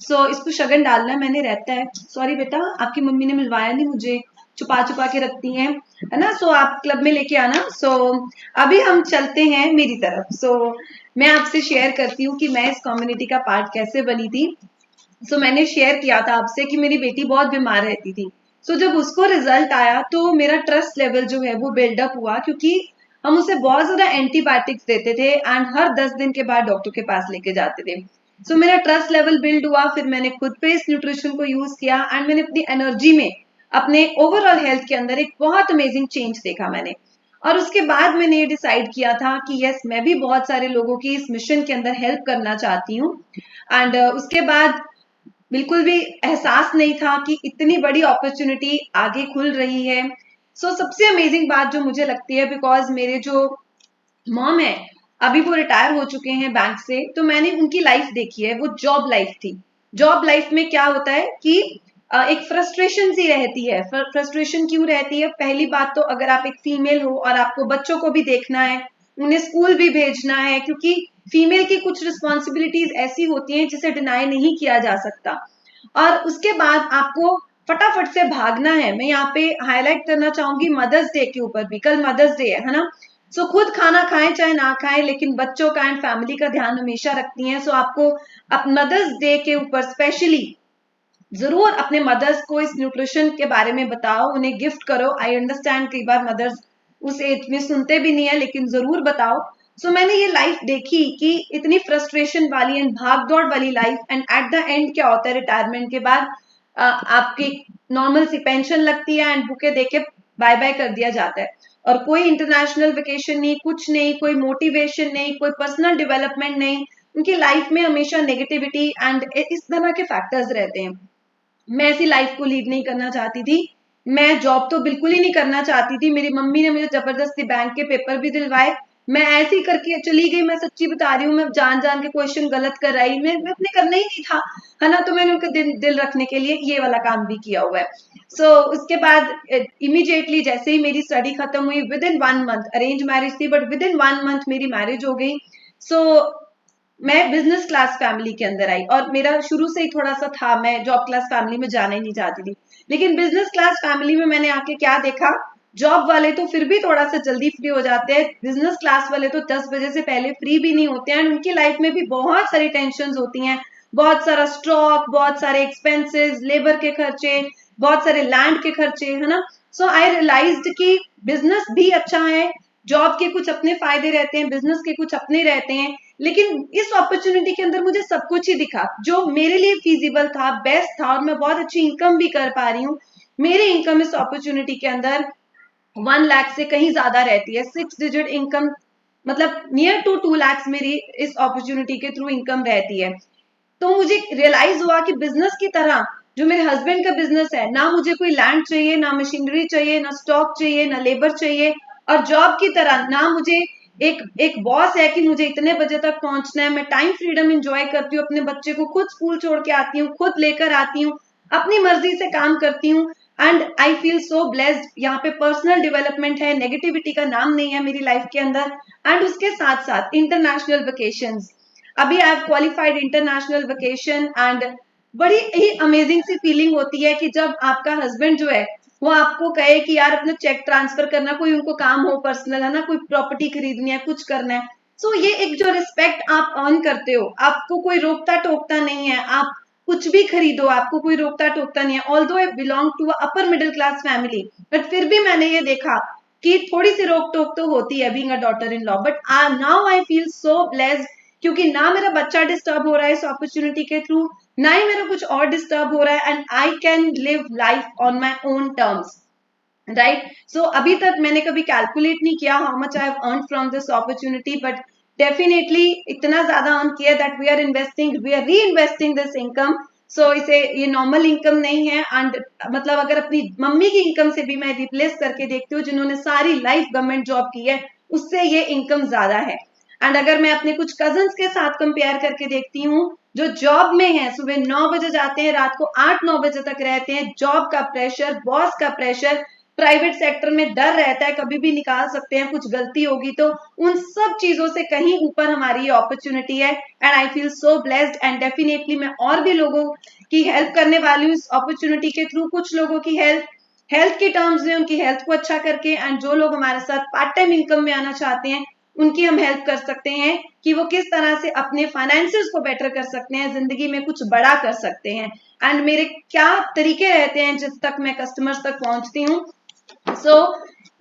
Speaker 1: सो इसको शगन डालना मैंने रहता है। सॉरी बेटा, आपकी मम्मी ने मिलवाया नहीं मुझे, छुपा छुपा के रखती हैं, है ना। सो आप क्लब में लेके आना। सो अभी हम चलते हैं मेरी तरफ। सो मैं आपसे शेयर करती हूँ कि मैं इस कम्युनिटी का पार्ट कैसे बनी थी। सो मैंने शेयर किया था आपसे कि मेरी बेटी बहुत बीमार रहती थी। सो जब उसको रिजल्ट आया तो मेरा ट्रस्ट लेवल जो है वो बिल्डअप हुआ, क्योंकि हम उसे बहुत ज्यादा एंटीबायोटिक्स देते थे एंड हर 10 दिन के बाद डॉक्टर के पास लेके जाते थे। सो मेरा ट्रस्ट लेवल बिल्ड हुआ। फिर मैंने खुद पे इस न्यूट्रिशन को यूज किया एंड मैंने अपनी एनर्जी में, अपने ओवरऑल हेल्थ के अंदर एक बहुत अमेजिंग चेंज देखा मैंने। और उसके बाद मैंने ये डिसाइड किया था कि यस, मैं भी बहुत सारे लोगों की इस मिशन के अंदर हेल्प करना चाहती हूँ। एंड उसके बाद बिल्कुल भी एहसास नहीं था कि इतनी बड़ी अपॉर्चुनिटी आगे खुल रही है। सो सबसे अमेजिंग बात जो मुझे लगती है, बिकॉज मेरे जो मॉम है अभी वो रिटायर हो चुके हैं बैंक से, तो मैंने उनकी लाइफ देखी है। वो जॉब लाइफ थी। जॉब लाइफ में क्या होता है कि एक फ्रस्ट्रेशन सी रहती है। फ्रस्ट्रेशन क्यों रहती है? पहली बात तो अगर आप एक फीमेल हो और आपको बच्चों को भी देखना है, उन्हें स्कूल भी भेजना है, क्योंकि फीमेल की कुछ रिस्पॉन्सिबिलिटीज ऐसी होती हैं जिसे डिनाई नहीं किया जा सकता। और उसके बाद आपको फटाफट से भागना है। मैं यहाँ पे हाईलाइट करना चाहूंगी मदर्स डे के ऊपर भी, कल मदर्स डे है ना। सो खुद खाना खाएं चाहे ना खाएं, लेकिन बच्चों का एंड फैमिली का ध्यान हमेशा रखती हैं। सो आपको अब मदर्स डे के ऊपर स्पेशली जरूर अपने मदर्स को इस न्यूट्रिशन के बारे में बताओ, उन्हें गिफ्ट करो। आई अंडरस्टैंड कई बार मदर्स उस एज में सुनते भी नहीं है, लेकिन जरूर बताओ। सो मैंने ये लाइफ देखी कि इतनी फ्रस्ट्रेशन वाली एंड भाग दौड़ वाली life, and at the end क्या होता है, रिटायरमेंट के बाद आपकी नॉर्मल सी पेंशन लगती है एंड बुके देके बाय बाय कर दिया जाता है। और कोई इंटरनेशनल वेकेशन नहीं, कुछ नहीं, कोई मोटिवेशन नहीं, कोई पर्सनल डेवलपमेंट नहीं। उनकी लाइफ में हमेशा नेगेटिविटी एंड इस तरह के फैक्टर्स रहते हैं। मैं ऐसी लाइफ को लीड नहीं करना चाहती थी। मैं जॉब तो बिल्कुल ही नहीं करना चाहती थी। मेरी मम्मी ने मुझे जबरदस्ती बैंक के पेपर भी दिलवाए, मैं ऐसे ही करके चली गई। मैं सच्ची बता रही हूँ, मैं जान जान के क्वेश्चन गलत कर आई। मैं अपने करना ही नहीं था, है ना। तो मैंने उनके दिल रखने के लिए ये वाला काम भी किया हुआ है। सो उसके बाद इमीडिएटली जैसे ही मेरी स्टडी खत्म हुई, with in 1 month, arrange marriage थी बट विद इन 1 मंथ मेरी मैरिज हो गई। सो मैं बिजनेस क्लास फैमिली के अंदर आई, और मेरा शुरू से ही थोड़ा सा था, मैं जॉब क्लास फैमिली में जाना ही नहीं चाहती थी। लेकिन बिजनेस क्लास फैमिली में मैंने आके क्या देखा, जॉब वाले तो फिर भी थोड़ा सा जल्दी फ्री हो जाते हैं, बिजनेस क्लास वाले तो 10 बजे से पहले फ्री भी नहीं होते हैं। उनकी लाइफ में भी बहुत सारी टेंशन होती हैं, बहुत सारा स्टॉक, बहुत सारे एक्सपेंसेस, लेबर के खर्चे, बहुत सारे लैंड के खर्चे, है ना। सो आई रियलाइज्ड कि बिजनेस भी अच्छा है, जॉब के कुछ अपने फायदे रहते हैं, बिजनेस के कुछ अपने रहते हैं। लेकिन इस अपॉर्चुनिटी के अंदर मुझे सब कुछ ही दिखा जो मेरे लिए फिजिबल था, बेस्ट था, और मैं बहुत अच्छी इनकम भी कर पा रही हूँ। मेरी इनकम इस अपॉर्चुनिटी के अंदर 1 लाख से कहीं ज्यादा रहती है। 6 डिजिट इनकम, मतलब नियर टू 2 लाख मेरी इस अपॉर्चुनिटी के थ्रू इनकम रहती है। तो मुझे रियलाइज हुआ कि बिजनेस की तरह जो मेरे हस्बैंड का बिजनेस है, ना मुझे कोई लैंड चाहिए, ना मशीनरी चाहिए, ना स्टॉक चाहिए, ना लेबर चाहिए। और जॉब की तरह ना मुझे एक बॉस है कि मुझे इतने बजे तक पहुंचना है। मैं टाइम फ्रीडम एंजॉय करती हूँ, अपने बच्चे को खुद स्कूल छोड़ के आती हूँ, खुद लेकर आती हूँ, अपनी मर्जी से काम करती हूँ। And I feel so blessed. यहाँ पे पर्सनल डेवलपमेंट है, नेगेटिविटी का नाम नहीं है मेरी लाइफ के अंदर। एंड उसके साथ साथ इंटरनेशनल वेकेशंस, अभी I have qualified international vacation. And बड़ी ही अमेजिंग सी फीलिंग होती है कि जब आपका हस्बैंड जो है वो आपको कहे कि यार अपना चेक ट्रांसफर करना, कोई उनको काम हो पर्सनल, है ना, कोई प्रॉपर्टी खरीदनी है, कुछ करना है। सो ये एक जो रिस्पेक्ट आप अर्न करते हो, आपको कोई रोकता टोकता नहीं है, आप कुछ भी खरीदो, आपको कोई रोकता टोकता नहीं है। Although I belong to upper middle class family, but फिर भी मैंने ये देखा कि थोड़ी सी रोक टोक तो होती है being a daughter in law, but now I feel so blessed, क्योंकि ना मेरा बच्चा डिस्टर्ब हो रहा है इस अपॉर्चुनिटी के थ्रू, ना ही मेरा कुछ और डिस्टर्ब हो रहा है, and I can live life on my own terms, right. So अभी तक मैंने कभी कैलकुलेट नहीं किया how much I have earn from this opportunity, but definitely इतना ज्यादा अर्न किया that we are reinvesting this income. So इसे ये नॉर्मल इनकम नहीं है, एंड मतलब अगर अपनी मम्मी की इनकम से भी मैं रिप्लेस करके देखती हूँ जिन्होंने सारी लाइफ गवर्नमेंट जॉब की है, उससे ये इनकम ज्यादा है. एंड अगर मैं अपने कुछ कजन्स के साथ कंपेयर करके देखती हूँ जो जॉब में है, सुबह 9 बजे जाते हैं, रात को 8-9 बजे तक रहते हैं, जॉब का प्रेशर, बॉस का प्रेशर, प्राइवेट सेक्टर में डर रहता है कभी भी निकाल सकते हैं, कुछ गलती होगी तो, उन सब चीजों से कहीं ऊपर हमारी ये अपॉर्चुनिटी है, and I feel so blessed. And definitely मैं और भी लोगों की हेल्प करने वाली हूँ इस अपॉर्चुनिटी के थ्रू. कुछ लोगों की हेल्थ के टर्म्स में उनकी हेल्थ को अच्छा करके, एंड जो लोग हमारे साथ पार्ट टाइम इनकम में आना चाहते हैं उनकी हम हेल्प कर सकते हैं कि वो किस तरह से अपने फाइनेंसेस को बेटर कर सकते हैं, जिंदगी में कुछ बड़ा कर सकते हैं, एंड मेरे क्या तरीके रहते हैं जिस तक मैं कस्टमर्स तक पहुंचती हूँ. सो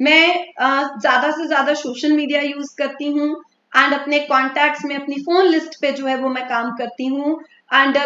Speaker 1: मैं ज्यादा से ज्यादा सोशल मीडिया यूज करती हूँ, एंड अपने कॉन्टैक्ट्स में अपनी फोन लिस्ट पे जो है वो मैं काम करती हूँ. And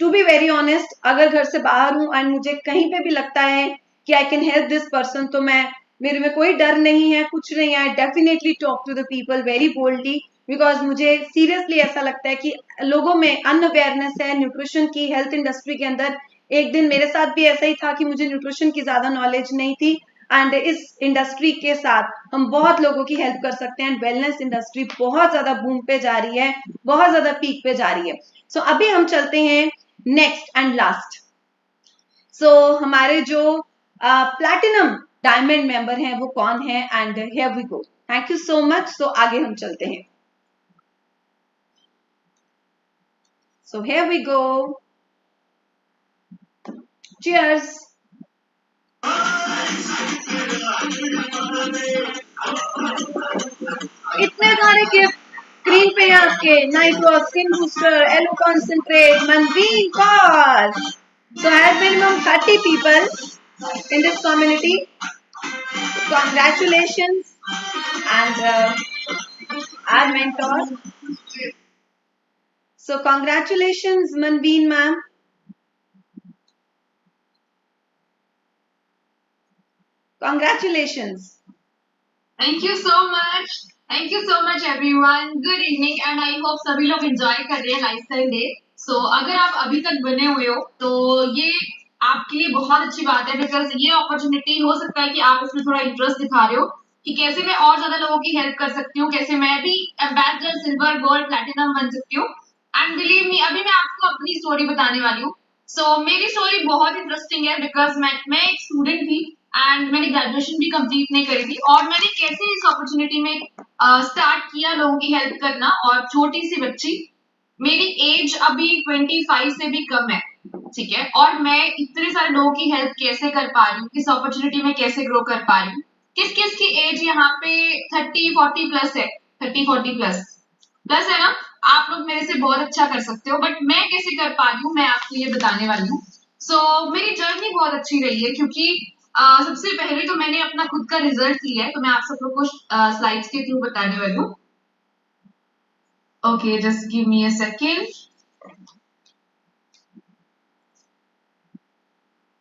Speaker 1: to be very honest, अगर घर से बाहर हूँ एंड मुझे कहीं पे भी लगता है कि I can help this person, तो मेरे में कोई डर नहीं है, कुछ नहीं है. I definitely talk to the people very boldly, because मुझे सीरियसली ऐसा लगता है कि लोगों में अनअवेयरनेस है न्यूट्रिशन की, हेल्थ इंडस्ट्री के अंदर. एक दिन मेरे साथ भी ऐसा ही था कि मुझे न्यूट्रिशन की ज्यादा नॉलेज नहीं थी, एंड इस इंडस्ट्री के साथ हम बहुत लोगों की हेल्प कर सकते हैं. वेलनेस इंडस्ट्री बहुत ज्यादा बूम पे जा रही है, बहुत ज्यादा पीक पे जा रही है. सो अभी हम चलते हैं नेक्स्ट एंड लास्ट. सो हमारे जो प्लैटिनम डायमंड मेंबर हैं वो कौन है, and here we go. Thank you so much. So आगे हम चलते हैं. So here we go. Cheers. इतने सारे गिफ्ट स्क्रीन पे है आपके. Night walk, skin booster, aloe concentrate, Manveen Kaur. So I have minimum 30 people in this community. Congratulations, and our mentor. So congratulations, Manveen ma'am. Congratulations.
Speaker 12: Thank you so much. Thank you so much everyone. Good evening and I hope सभी लोग enjoy कर रहे हैं lifestyle day. So अगर आप अभी तक बने हुए हो तो ये आपके लिए बहुत अच्छी बात है, बिकॉज ये अपॉर्चुनिटी हो सकता है कि आप इसमें थोड़ा इंटरेस्ट दिखा रहे हो कि कैसे मैं और ज्यादा लोगों की हेल्प कर सकती हूँ, कैसे मैं भी एम्बेसडर, सिल्वर, गोल्ड, प्लैटिनम बन सकती हूँ. एंड बिलीव मी, अभी मैं आपको अपनी स्टोरी बताने वाली हूँ. सो मेरी स्टोरी बहुत इंटरेस्टिंग है, बिकॉज मैं एक स्टूडेंट थी एंड मैंने ग्रेजुएशन भी कंप्लीट नहीं करी थी, और मैंने कैसे इस अपॉर्चुनिटी में स्टार्ट किया लोगों की हेल्प करना. और छोटी सी बच्ची, मेरी एज अभी 25 से भी कम है, ठीक है, और मैं इतने सारे लोगों की हेल्प कैसे कर पा रही हूँ, इस अपॉर्चुनिटी में कैसे ग्रो कर पा रही हूँ. किस किस की एज यहाँ पे 30-40 प्लस है, 30-40 प्लस है ना. आप लोग मेरे से बहुत अच्छा कर सकते हो, बट मैं कैसे कर पा रही हूँ मैं आपको ये बताने वाली हूँ. सो मेरी जर्नी बहुत अच्छी रही है, क्योंकि सबसे पहले तो मैंने अपना खुद का रिजल्ट लिया है, तो मैं आप सब लोग को स्लाइड्स के थ्रू बताने वाली हूँ. Okay, just give me a second.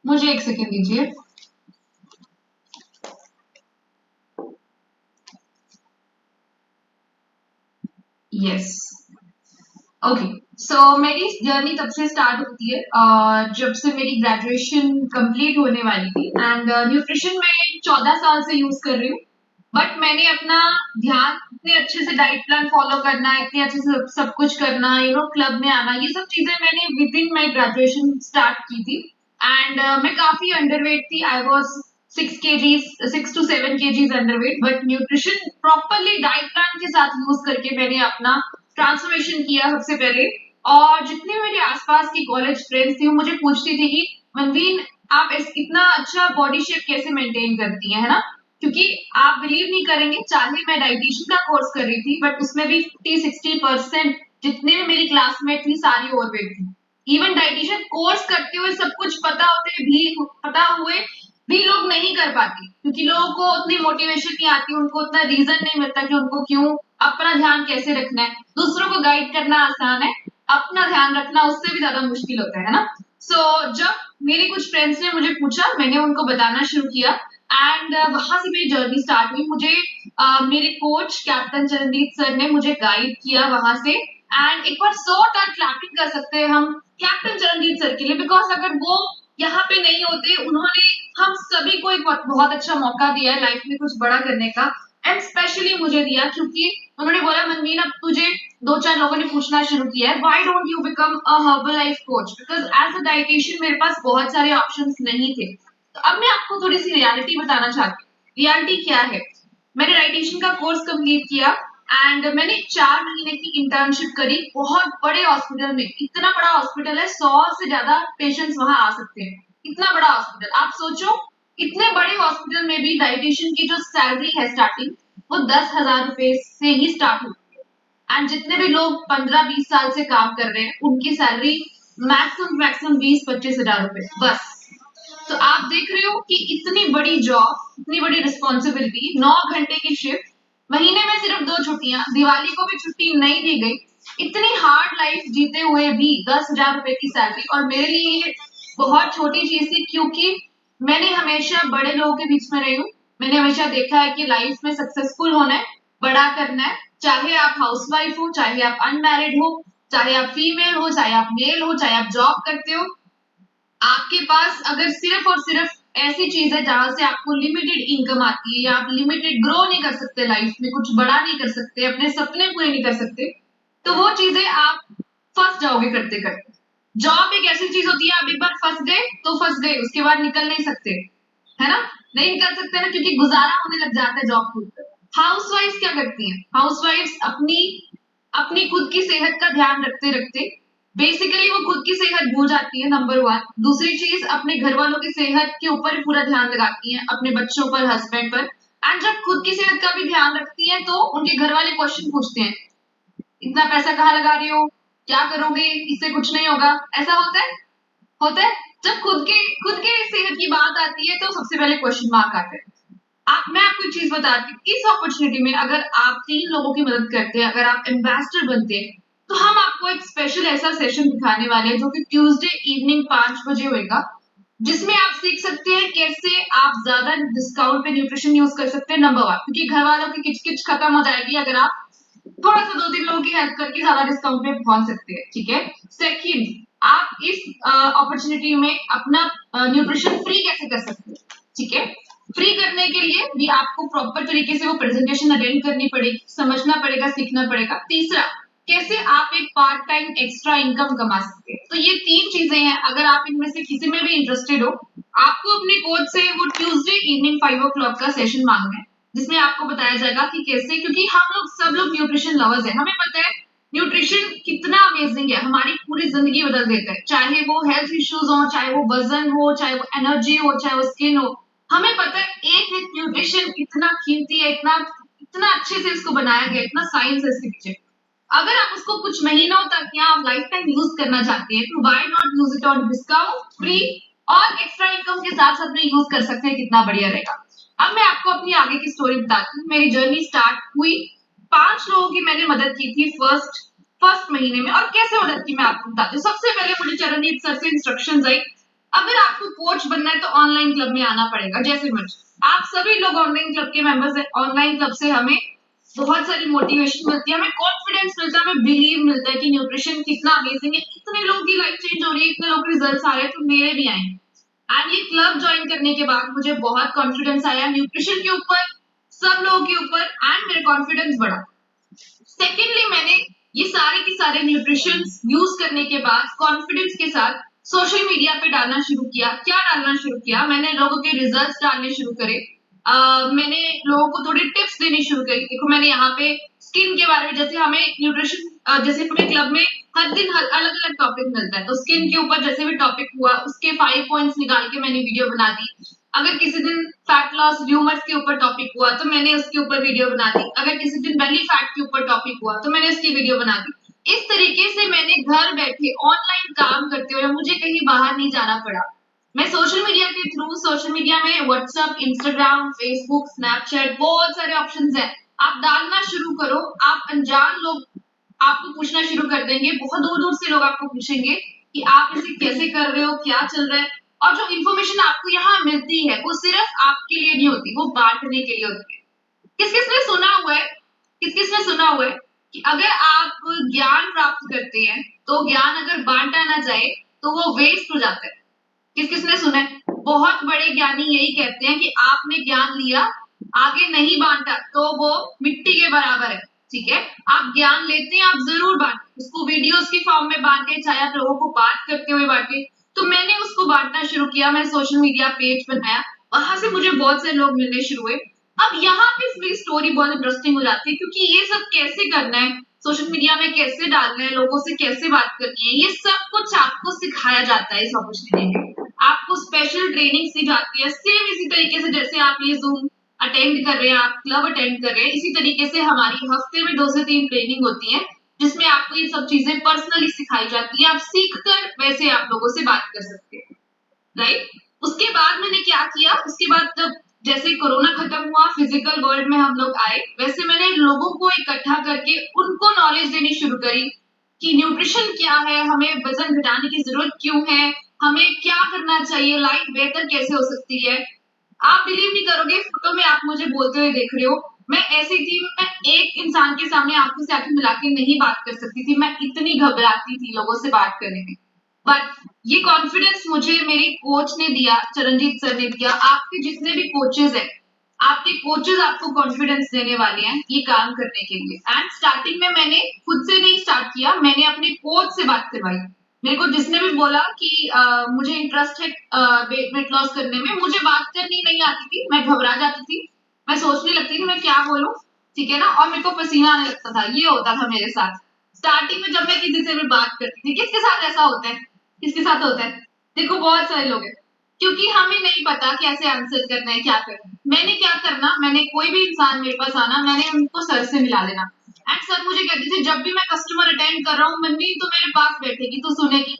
Speaker 12: मुझे एक सेकेंड दीजिए. Yes, okay. सो मेरी जर्नी तब से स्टार्ट होती है जब से मेरी ग्रेजुएशन कंप्लीट होने वाली थी. एंड न्यूट्रिशन मैं 14 साल से यूज कर रही हूँ, बट मैंने अपना ध्यान इतने अच्छे से डाइट प्लान फॉलो करना, इतने अच्छे से सब कुछ करना, क्लब में आना, ये सब चीजें मैंने with in my graduation start की थी. एंड मैं काफी अंडरवेट थी. I was 6 to 7 kgs underweight, but nutrition properly diet plan के साथ यूज करके मैंने अपना ट्रांसफॉर्मेशन किया सबसे पहले. और जितने मेरे आसपास की कॉलेज फ्रेंड्स थी वो मुझे पूछती थी कि मनवीन आप इतना अच्छा बॉडी शेप कैसे मेंटेन करती है ना, क्योंकि आप बिलीव नहीं करेंगे, चाहे मैं डाइटिशियन का कोर्स कर रही थी, बट उसमें भी 50-60% जितने भी मेरी क्लासमेट थी सारी ओवरवेट थी. इवन डाइटिशियन कोर्स करते हुए सब कुछ पता हुए
Speaker 11: भी लोग नहीं कर पाते, क्योंकि लोगों को उतनी मोटिवेशन नहीं आती, उनको उतना रीजन नहीं मिलता कि उनको क्यों अपना ध्यान कैसे रखना है। दूसरों को गाइड करना आसान है, अपना ध्यान रखना उससे भी ज्यादा मुश्किल होता है ना। जब मेरे कुछ फ्रेंड्स ने मुझे पूछा, मैंने उनको बताना शुरू किया एंड वहां से मेरी जर्नी स्टार्ट हुई। मुझे मेरे कोच कैप्टन चरणदीप सर ने मुझे गाइड किया वहां से। एंड एक बार 100 टन क्लैपिंग कर सकते हैं हम कैप्टन चरणदीप सर के लिए, बिकॉज अगर वो यहाँ पे नहीं होते, उन्होंने हम सभी को एक बहुत अच्छा मौका दिया है लाइफ में कुछ बड़ा करने का, एंड स्पेशली मुझे दिया, क्योंकि उन्होंने बोला मनमीन अब तुझे 2-4 लोगों ने पूछना शुरू किया है, why don't you become a Herbalife coach, because as a dietitian मेरे पास बहुत सारे ऑप्शंस नहीं थे। तो अब मैं आपको थोड़ी सी रियलिटी बताना चाहती हूँ। रियलिटी क्या है, मैंने डाइटिशियन का कोर्स कंप्लीट किया एंड मैंने 4 महीने की इंटर्नशिप करी बहुत बड़े हॉस्पिटल में। इतना बड़ा हॉस्पिटल है, 100 से ज्यादा पेशेंट्स वहां आ सकते हैं, इतना बड़ा हॉस्पिटल। आप सोचो इतने बड़े हॉस्पिटल में भी डाइटिशियन की जो सैलरी है स्टार्टिंग, वो 10,000 रुपए से ही स्टार्ट होती है। एंड जितने भी लोग 15-20 साल से काम कर रहे हैं, उनकी सैलरी मैक्सिमम 20-25 हजार रुपए बस। तो आप देख रहे हो कि इतनी बड़ी जॉब, इतनी बड़ी रिस्पॉन्सिबिलिटी, 9 घंटे की शिफ्ट, महीने में सिर्फ 2 छुट्टियां, दिवाली को भी छुट्टी नहीं दी गई, इतनी हार्ड लाइफ जीते हुए भी 10,000 रुपए की सैलरी। और मेरे लिए ये बहुत छोटी चीज थी, क्योंकि मैंने हमेशा बड़े लोगों के बीच में रही हूँ। मैंने हमेशा देखा है कि लाइफ में सक्सेसफुल होना है, बड़ा करना है, चाहे आप हाउसवाइफ हो, चाहे आप अनमैरिड हो, चाहे आप फीमेल हो, चाहे आप मेल हो, चाहे आप जॉब करते हो, आपके पास अगर सिर्फ और सिर्फ ऐसी चीज है जहां से आपको लिमिटेड इनकम आती है, या आप लिमिटेड ग्रो नहीं कर सकते लाइफ में, कुछ बड़ा नहीं कर सकते, अपने सपने पूरे नहीं कर सकते, तो वो चीजें आप फंस जाओगे करते करते। जॉब एक ऐसी चीज होती है, आप एक बार फंस गए तो फंस गए, उसके बाद निकल नहीं सकते, है ना, नहीं निकल सकते ना, क्योंकि गुजारा होने लग जाता है जॉब को। हाउसवाइफ्स क्या करती हैं, हाउसवाइफ्स अपनी खुद की सेहत का ध्यान रखते रखते बेसिकली वो खुद की सेहत भूल जाती है, नंबर 1। दूसरी चीज, अपने घर वालों की सेहत के ऊपर पूरा ध्यान लगाती हैं, अपने बच्चों पर, हस्बैंड पर। एंड जब खुद की सेहत का भी ध्यान रखती हैं, तो उनके घर वाले क्वेश्चन पूछते हैं, इतना पैसा कहाँ लगा रही हो, क्या करोगे, इससे कुछ नहीं होगा। ऐसा होता है। जब खुद के सेहत की बात आती है, तो सबसे पहले क्वेश्चन मार्क आते हैं। मैं आपको एक चीज बताती हूँ, इस अपॉर्चुनिटी में अगर आप 3 लोगों की मदद करते हैं, अगर आप एम्बेसडर बनते हैं, तो हम आपको एक स्पेशल ऐसा सेशन दिखाने वाले हैं, जो कि ट्यूसडे इवनिंग 5 बजे होगा, जिसमें आप सीख सकते हैं कैसे आप ज्यादा डिस्काउंट पे न्यूट्रिशन यूज कर सकते हैं, नंबर 1, क्योंकि घर वालों की किचकिच खत्म हो जाएगी अगर आप थोड़ा सा 2-3 लोगों की हेल्प करके ज्यादा डिस्काउंट पे पहुंच सकते हैं, ठीक है। सेकंड, आप इस अपॉर्चुनिटी में अपना न्यूट्रिशन फ्री कैसे कर सकते हैं, ठीक है। फ्री करने के लिए भी आपको प्रॉपर तरीके से वो प्रेजेंटेशन अटेंड करनी पड़ेगी, समझना पड़ेगा, सीखना पड़ेगा। तीसरा, कैसे आप एक पार्ट टाइम एक्स्ट्रा इनकम कमा सकते हैं। तो ये 3 चीजें हैं, अगर आप इनमें से किसी में भी इंटरेस्टेड हो, आपको अपने कोच से वो ट्यूसडे इवनिंग 5 o'clock का सेशन मांगना है, जिसमें आपको बताया जाएगा कि कैसे, क्योंकि हम लोग सब लोग न्यूट्रिशन लवर्स हैं, हमें पता है न्यूट्रिशन कितना अमेजिंग है, हमारी पूरी जिंदगी बदल देता है, चाहे वो हेल्थ इश्यूज हो, चाहे वो वजन हो, चाहे वो एनर्जी हो, चाहे वो स्किन हो। हमें पता है एक न्यूट्रिशन कितना कीमती है, इतना अच्छे से इसको बनाया गया, इतना साइंस है इसके पीछे। अगर आप उसको कुछ महीनों तक या आप लाइफ टाइम यूज करना चाहते हैं, तो why not use it on discount, free और एक्स्ट्रा इनकम के साथ साथ में यूज कर सकते हैं, कितना बढ़िया रहेगा। अब मैं आपको अपनी आगे की स्टोरी बताती हूँ। मेरी जर्नी स्टार्ट हुई, 5 लोगों की मैंने मदद की थी फर्स्ट महीने में, और कैसे मदद की मैं आपको बताती हूँ। सबसे पहले मुझे चरणदीप सर से इंस्ट्रक्शंस आई, अगर आपको कोच बनना है तो ऑनलाइन क्लब में आना पड़ेगा। जैसे मर्ज आप सभी लोग ऑनलाइन क्लब के मेंबर्स हैं, ऑनलाइन क्लब से हमें बहुत सारी मोटिवेशन मिलती है, हमें कॉन्फिडेंस मिलता है, हमें बिलीव मिलता है कि न्यूट्रिशन कितना अमेजिंग है, इतने लोगों की लाइफ चेंज हो रही है, इतने लोग रिजल्ट्स आ रहे हैं, तो मेरे भी आए। एंड ये क्लब ज्वाइन करने के बाद मुझे बहुत कॉन्फिडेंस आया न्यूट्रिशन के ऊपर, सब लोगों के ऊपर, एंड मेरा कॉन्फिडेंस बढ़ा। सेकेंडली, मैंने ये सारे के सारे न्यूट्रिशन यूज करने के बाद कॉन्फिडेंस के साथ सोशल मीडिया पे डालना शुरू किया। क्या डालना शुरू किया, मैंने लोगों के रिजल्ट्स डालने शुरू करे, मैंने लोगों को थोड़ी टिप्स देनी शुरू करी। देखो, मैंने यहाँ पे स्किन के बारे में, जैसे हमें न्यूट्रिशन, जैसे हमें क्लब में हर दिन अलग अलग टॉपिक मिलता है, तो स्किन के ऊपर जैसे भी टॉपिक हुआ, उसके 5 पॉइंट्स निकाल के मैंने वीडियो बना दी। अगर किसी दिन फैट लॉस र्यूमर्स के ऊपर टॉपिक हुआ, तो मैंने उसके ऊपर वीडियो बना दी। अगर किसी दिन बेली फैट के ऊपर टॉपिक हुआ, तो मैंने उसकी वीडियो बना दी। इस तरीके से मैंने घर बैठे ऑनलाइन काम करते हुए, मुझे कहीं बाहर नहीं जाना पड़ा,
Speaker 8: मैं सोशल मीडिया के थ्रू, सोशल मीडिया में व्हाट्सएप, इंस्टाग्राम, फेसबुक, स्नैपचैट, बहुत सारे ऑप्शंस हैं। आप डालना शुरू करो, आप अनजान लोग आपको पूछना शुरू कर देंगे, बहुत दूर दूर से लोग आपको पूछेंगे कि आप इसे कैसे कर रहे हो, क्या चल रहा है। और जो इन्फॉर्मेशन आपको यहाँ मिलती है वो सिर्फ आपके लिए नहीं होती, वो बांटने के लिए होती है। किस किस ने सुना हुआ है, किस किस ने सुना हुआ है कि अगर आप ज्ञान प्राप्त करते हैं तो ज्ञान अगर बांटा ना जाए तो वो वेस्ट हो जाता है। किस किसने सुना है? बहुत बड़े ज्ञानी यही कहते हैं कि आपने ज्ञान लिया, आगे नहीं बांटा तो वो मिट्टी के बराबर है। ठीक है, आप ज्ञान लेते हैं, आप जरूर बांटें उसको, वीडियोस की फॉर्म में बांटे, चाहे आप लोगों को बात करते हुए बांटे। तो मैंने उसको बांटना शुरू किया, मैंने सोशल मीडिया पेज बनाया, वहां से मुझे बहुत से लोग मिलने शुरू हुए। अब यहाँ पे मेरी स्टोरी बहुत इंटरेस्टिंग हो जाती है, क्योंकि ये सब कैसे करना है, सोशल मीडिया में कैसे डालना है, लोगों से कैसे बात करनी है, ये सब कुछ आपको सिखाया जाता है इस अपॉर्चुनिटी में। आपको स्पेशल ट्रेनिंग दी जाती है, सेम इसी तरीके से जैसे आप ये जूम अटेंड कर रहे हैं, आप क्लब अटेंड कर रहे हैं, इसी तरीके से हमारी हफ्ते में 2 से 3 ट्रेनिंग होती है, जिसमें आपको ये सब चीजें पर्सनली सिखाई जाती है। आप सीख कर वैसे आप लोगों से बात कर सकते हैं, राइट। उसके बाद मैंने क्या किया, उसके बाद जब जैसे कोरोना खत्म हुआ, फिजिकल वर्ल्ड में हम लोग आए, वैसे मैंने लोगों को इकट्ठा करके उनको नॉलेज देनी शुरू करी कि न्यूट्रिशन क्या है, हमें वजन घटाने की जरूरत क्यों है, हमें क्या करना चाहिए, लाइफ बेहतर कैसे हो सकती है। आप बिलीव नहीं करोगे, फोटो में आप मुझे बोलते हुए देख रहे हो, मैं ऐसी थी, मैं एक इंसान के सामने आंखों से आंखें मिला के नहीं बात कर सकती थी, मैं इतनी घबराती थी लोगों से बात करने में। बट ये कॉन्फिडेंस मुझे मेरे कोच ने दिया, चरणजीत सर ने दिया। आपके जितने भी कोचेज हैं, आपके कोचेज आपको कॉन्फिडेंस देने वाले हैं ये काम करने के लिए। एंड स्टार्टिंग में मैंने खुद से नहीं स्टार्ट किया, मैंने अपने कोच से बात करवाई। मेरे को जिसने भी बोला कि मुझे इंटरेस्ट है वेट लॉस करने में, मुझे बात करनी नहीं आती थी, मैं घबरा जाती थी, मैं सोचने लगती थी मैं क्या बोलूं, ठीक है ना, और मेरे को पसीना आने लगता था, ये होता था मेरे साथ स्टार्टिंग में जब मैं किसी से भी बात करती थी। किसके साथ ऐसा होता है, किसके साथ होता है? देखो बहुत सारे लोग हैं, क्योंकि हमें नहीं पता कैसे आंसर करना है, क्या करना है। मैंने क्या करना, मैंने कोई भी इंसान मेरे पास आना, मैंने उनको सर से मिला लेना। एंड सर मुझे कहते थे, जब भी मैं कस्टमर अटेंड कर रहा हूँ, मम्मी तो मेरे पास बैठेगी, तो सुनेगी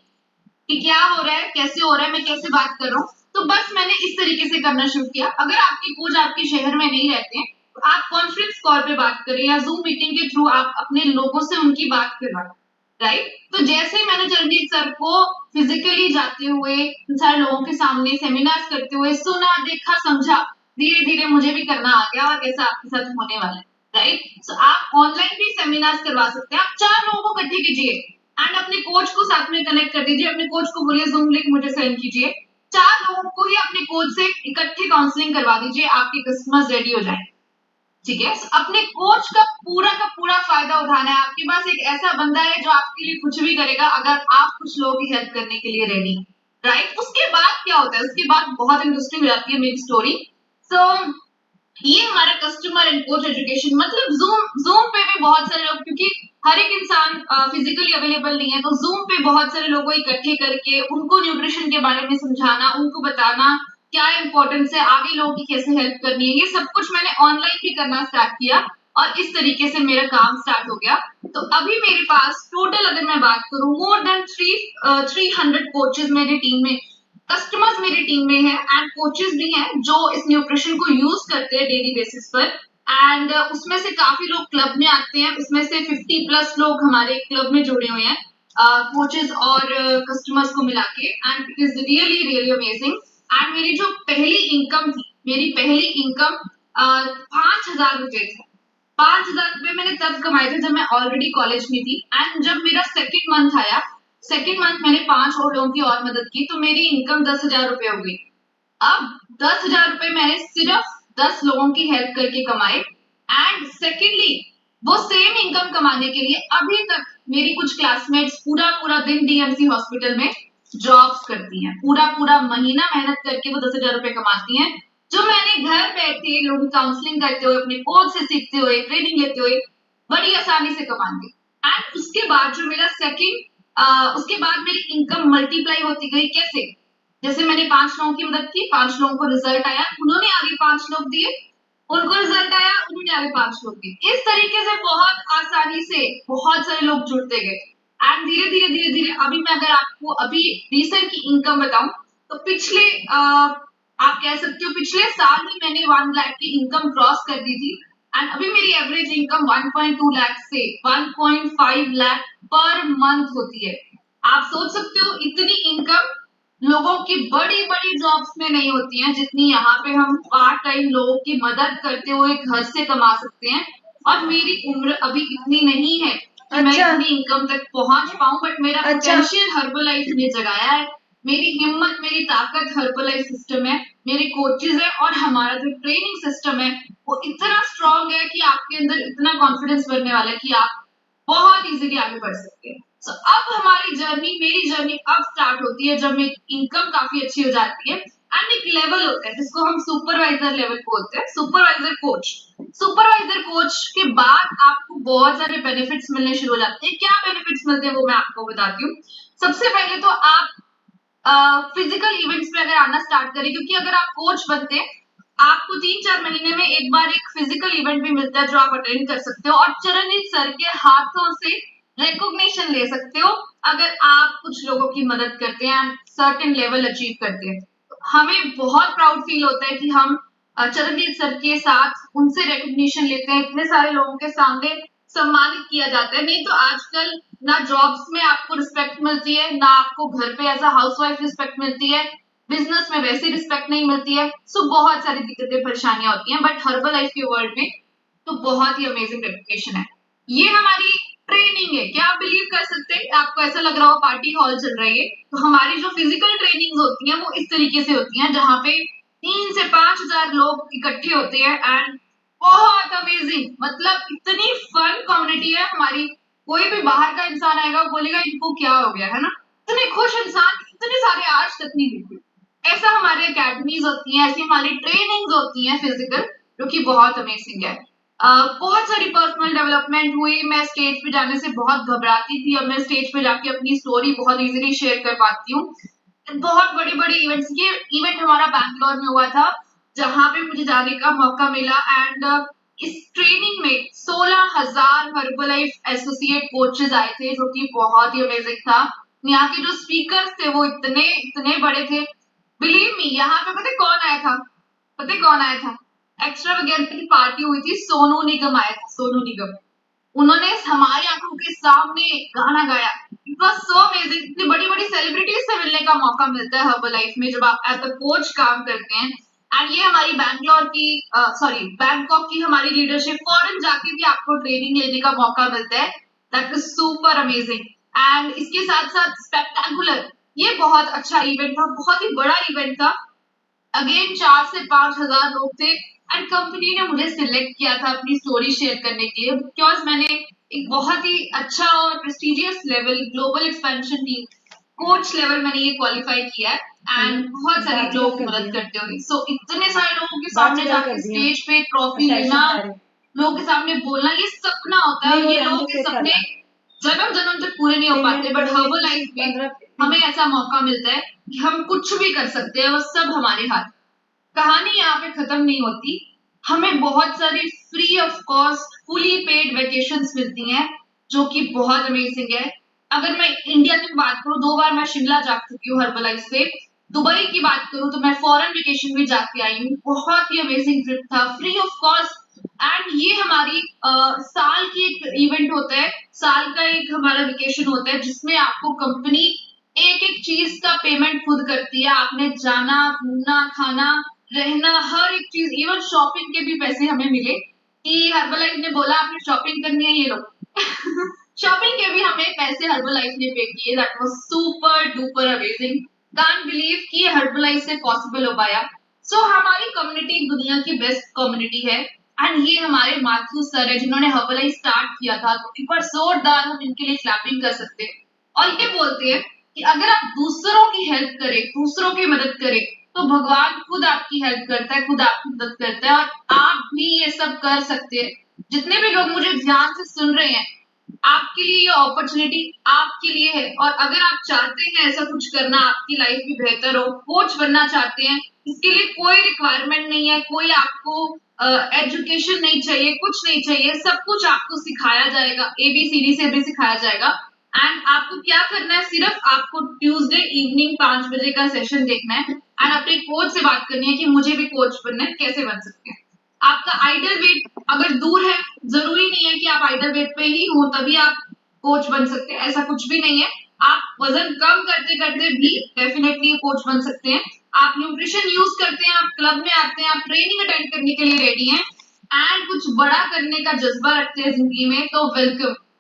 Speaker 8: कि क्या हो रहा है, कैसे हो रहा है, मैं कैसे बात कर रहा हूँ। तो बस मैंने इस तरीके से करना शुरू किया। अगर आपके कोच आपके शहर में नहीं रहते हैं, तो आप कॉन्फ्रेंस कॉल पे बात करें या जूम मीटिंग के थ्रू आप अपने लोगों से उनकी बात करवाएं, राइट। तो जैसे मैंने चरणजीत सर को फिजिकली जाते हुए सारे लोगों के सामने सेमिनार्स करते हुए सुना, देखा, समझा, धीरे धीरे मुझे भी करना आ गया, और ऐसा आपके साथ होने वाला है, राइट। सो आप ऑनलाइन भी सेमिनार्स करवा सकते हैं। आप 4 लोगों को इकट्ठे कीजिए एंड अपने कोच को साथ में कनेक्ट कर दीजिए, अपने कोच को बोलिए जूम लिंक मुझे सेंड कीजिए। 4 लोगों को ही अपने कोच से इकट्ठे काउंसलिंग करवा दीजिए, आपके कस्टमर्स रेडी हो जाए, ठीक है। अपने कोच का पूरा फायदा उठाना है। आपके पास एक ऐसा बंदा है जो आपके लिए कुछ भी करेगा, अगर आप कुछ लोगों की हेल्प करने के लिए रेडी, राइट। उसके बाद क्या होता है, उसके बाद बहुत इंटरेस्टिंग हो जाती है मेरी स्टोरी। सो ये हमारा कस्टमर एंड कोच एजुकेशन, मतलब जूम पे भी बहुत सारे लोग, क्योंकि हर एक इंसान फिजिकली अवेलेबल नहीं है, तो जूम पे बहुत सारे लोगों को इकट्ठे करके उनको न्यूट्रिशन के बारे में समझाना, उनको बताना क्या इंपॉर्टेंस है, आगे लोगों की कैसे हेल्प करनी है, ये सब कुछ मैंने ऑनलाइन भी करना स्टार्ट किया, और इस तरीके से मेरा काम स्टार्ट हो गया। तो अभी मेरे पास टोटल अगर मैं बात करूं, मोर देन 300 कोचेज मेरी टीम में, कस्टमर्स मेरी टीम में है, एंड कोचेस भी हैं जो इस न्यूट्रिशन को यूज करते हैं डेली बेसिस पर। एंड उसमें से काफी लोग क्लब में आते हैं, उसमें से 50+ लोग हमारे क्लब में जुड़े हुए हैं, कोचेस और कस्टमर्स को मिला के। And it is really really amazing. And मेरी जो पहली इनकम थी, मेरी पहली इनकम 5,000 रुपए थी। 5,000 रुपए मैंने तब कमाए थे जब मैं ऑलरेडी कॉलेज में थी। एंड जब मेरा सेकेंड मंथ आया, सेकेंड मंथ मैंने 5 और लोगों की और मदद की, तो मेरी इनकम 10,000 रुपए हो गई। अब 10,000 रुपए मैंने सिर्फ 10 लोगों की हेल्प करके कमाए। एंड सेकेंडली वो सेम इनकम कमाने के लिए अभी तक मेरी कुछ क्लासमेट्स पूरा दिन डीएमसी हॉस्पिटल में जॉब्स करती हैं, पूरा महीना मेहनत करके वो 10,000 रुपए कमाती हैं, जो मैंने घर बैठे लोगों की काउंसलिंग करते हुए, अपने कोच से सीखते हुए, ट्रेनिंग लेते हुए बड़ी आसानी से कमा ली। एंड उसके बाद जो मेरा उसके बाद मेरी इनकम मल्टीप्लाई होती गई। कैसे? जैसे मैंने 5 लोगों की मदद की, 5 लोगों को रिजल्ट आया, उन्होंने आगे 5 लोग दिए, उनको रिजल्ट आया, उन्होंने आगे 5 लोग दिए। इस तरीके से बहुत आसानी से बहुत सारे लोग जुड़ते गए। एंड धीरे धीरे अभी मैं अगर आपको अभी रिसेंट की इनकम बताऊं, तो पिछले आप कह सकते हो पिछले साल ही मैंने 1 लाख की इनकम क्रॉस कर दी थी एंड अभी मेरी एवरेज इनकम 1.2 लाख से 1.5 लाख पर मंथ होती है। आप सोच सकते हो इतनी इनकम लोगों की बड़ी बड़ी जॉब्स में नहीं होती है जितनी यहाँ पे हम पार्ट टाइम लोगों की मदद करते हुए घर से कमा सकते हैं। और मेरी उम्र अभी इतनी नहीं है कि मैं
Speaker 1: अच्छा।
Speaker 8: इतनी इनकम तक पहुंच पाऊं, बट मेरा
Speaker 1: अच्छा।
Speaker 8: पोटेंशियल हर्बलाइफ ने जगाया है। मेरी हिम्मत, मेरी ताकत हर्बलाइफ सिस्टम है, मेरे कोचेज है और हमारा जो ट्रेनिंग सिस्टम है वो इतना स्ट्रांग है कि आपके अंदर इतना कॉन्फिडेंस बनने वाला है कि आप बहुत इजीली आगे बढ़ सकते हैं। सो अब हमारी जर्नी, मेरी जर्नी अब स्टार्ट होती है जब मेरी इनकम काफी अच्छी हो जाती है एंड एक लेवल होता है जिसको हम सुपरवाइजर लेवल बोलते हैं, सुपरवाइजर कोच। सुपरवाइजर कोच के बाद आपको बहुत सारे बेनिफिट्स मिलने शुरू हो जाते हैं। क्या बेनिफिट्स मिलते हैं वो मैं आपको बताती हूँ। सबसे पहले तो आप फिजिकल इवेंट्स में अगर आना स्टार्ट करें, क्योंकि अगर आप कोच बनते हैं आपको 3-4 महीने में एक बार एक फिजिकल इवेंट भी मिलता है जो आप अटेंड कर सकते हो और चरणजीत सर के हाथों से रिकॉग्निशन ले सकते हो अगर आप कुछ लोगों की मदद करते हैं एंड सर्टेन लेवल अचीव करते हैं। तो हमें बहुत प्राउड फील होता है कि हम चरणजीत सर के साथ उनसे रिकॉग्निशन लेते हैं, इतने सारे लोगों के सामने सम्मानित किया जाता है। नहीं तो आजकल ना जॉब्स में आपको रिस्पेक्ट मिलती है, ना आपको घर पे एज अ हाउसवाइफ रिस्पेक्ट मिलती है, बिजनेस में वैसे रिस्पेक्ट नहीं मिलती है। सो बहुत सारी दिक्कतें परेशानियां होती हैं, बट हर्बलाइफ के वर्ल्ड में तो बहुत ही अमेजिंग रेपुटेशन है। ये हमारी ट्रेनिंग है। क्या आप बिलीव कर सकते हैं? आपको ऐसा लग रहा हो पार्टी हॉल चल रही है, तो हमारी जो फिजिकल ट्रेनिंग होती है वो इस तरीके से होती है जहाँ पे 3 से 5,000 लोग इकट्ठे होते हैं एंड बहुत अमेजिंग, मतलब इतनी फन कम्युनिटी है हमारी। कोई भी बाहर का इंसान आएगा बोलेगा इनको क्या हो गया, है ना। इतने खुश इंसान इतने सारे आज तक नहीं देखे। ऐसा हमारे अकेडमीज होती हैं, ऐसी हमारी ट्रेनिंग्स होती हैं फिजिकल, जो कि बहुत अमेजिंग है। बहुत सारी पर्सनल डेवलपमेंट हुई। मैं स्टेज पे जाने से बहुत घबराती थी, अब मैं स्टेज पे जाके अपनी स्टोरी बहुत इजीली शेयर कर पाती हूँ। बहुत बड़ी बड़ी इवेंट्स, ये इवेंट हमारा बैंगलोर में हुआ था जहां पे मुझे जाने का मौका मिला एंड इस ट्रेनिंग में 16,000 हर्बलाइफ एसोसिएट कोचेज आए थे, जो कि बहुत ही अमेजिंग था। यहाँ के जो स्पीकर्स थे वो इतने इतने बड़े थे। बिलीव मी, यहाँ पे पता है कौन आया था? पता है कौन आया था? एक्स्ट्रा वगैरह की पार्टी हुई थी, सोनू निगम आया था, सोनू निगम। उन्होंने हमारी आंखों के सामने गाना गाया। It was so amazing. इतनी बड़ी बड़ी सेलिब्रिटीज से मिलने का मौका मिलता है हर्बलाइफ में जब आप एज अ कोच काम करते हैं। एंड ये हमारी बैंगलोर की बैंकॉक की हमारी लीडरशिप, फॉरेन जाके भी आपको ट्रेनिंग लेने का मौका मिलता है। That is super amazing. And इसके साथ साथ स्पेक्टेकुलर, ये बहुत अच्छा इवेंट था, बहुत ही बड़ा इवेंट था। अगेन 4 से 5,000 लोग थे एंड कंपनी ने मुझे सिलेक्ट किया था अपनी स्टोरी शेयर करने के लिए, बिकॉज मैंने एक बहुत ही अच्छा और prestigious level, global expansion team coach level मैंने ये क्वालिफाई किया है एंड बहुत सारे लोग मदद करते हुए। सो इतने सारे लोगों के सामने जाके स्टेज पे ट्रॉफी लेना, लोगों के सामने बोलना, ये सपना होता है। ये लोगों के सपने जन्म जन्म तक पूरे नहीं हो पाते, बट हर्बलाइफ में हमें ऐसा मौका मिलता है कि हम कुछ भी कर सकते हैं, वो सब हमारे हाथ। कहानी यहाँ पे खत्म नहीं होती। हमें बहुत सारी free of cost fully paid vacations मिलती हैं, जो कि बहुत अमेजिंग है। अगर मैं इंडिया की बात करूँ, 2 बार मैं शिमला जा चुकी हूँ हर्बलाइफ से। दुबई की बात करूँ तो मैं फॉरेन वेकेशन भी जाके आई हूँ। बहुत ही अमेजिंग ट्रिप था, फ्री ऑफ कॉस्ट। एंड ये हमारी साल की एक इवेंट होता है, साल का एक हमारा वेकेशन होता है जिसमें आपको कंपनी एक एक चीज का पेमेंट खुद करती है। आपने जाना, घूमना, खाना, रहना, हर एक चीज, इवन शॉपिंग के भी पैसे हमें मिले कि हर्बलाइफ ने बोला आपने शॉपिंग करनी है, ये लो। शॉपिंग के भी हमें पैसे हर्बलाइफ ने पे किए। That was super duper amazing. Can't believe कि हर्बलाइफ से पॉसिबल हो पाया। सो हमारी कम्युनिटी दुनिया की बेस्ट कम्युनिटी है एंड ये हमारे माथ्यू सर है जिन्होंने हर्बलाइफ स्टार्ट किया था। तो एक बार जोरदार हम इनके लिए क्लैपिंग कर सकते हैं। और ये बोलते हैं कि अगर आप दूसरों की हेल्प करें, दूसरों की मदद करें, तो भगवान खुद आपकी हेल्प करता है, खुद आपकी मदद करता है और आप भी ये सब कर सकते हैं। जितने भी लोग मुझे ध्यान से सुन रहे हैं, आपके लिए ये अपॉर्चुनिटी आपके लिए है। और अगर आप चाहते हैं ऐसा कुछ करना, आपकी लाइफ भी बेहतर हो, कोच बनना चाहते हैं, इसके लिए कोई रिक्वायरमेंट नहीं है, कोई आपको एजुकेशन नहीं चाहिए, कुछ नहीं चाहिए, सब कुछ आपको सिखाया जाएगा, ABCD से भी सिखाया जाएगा। एंड आपको क्या करना है, सिर्फ आपको ट्यूसडे इवनिंग 5 बजे का सेशन देखना है एंड अपने कोच से बात करनी है कि मुझे भी कोच बनना है, कैसे बन सकते हैं। आपका आइडल वेट अगर दूर है, जरूरी नहीं है कि आप आइडल वेट पे ही हो तभी आप कोच बन सकते हैं, ऐसा कुछ भी नहीं है। आप वजन कम करते करते भी डेफिनेटली कोच बन सकते हैं। आप न्यूट्रिशन यूज करते हैं, आप क्लब में आते हैं, आप ट्रेनिंग अटेंड करने के लिए रेडी हैं एंड कुछ बड़ा करने का जज्बा रखते हैं जिंदगी में, तो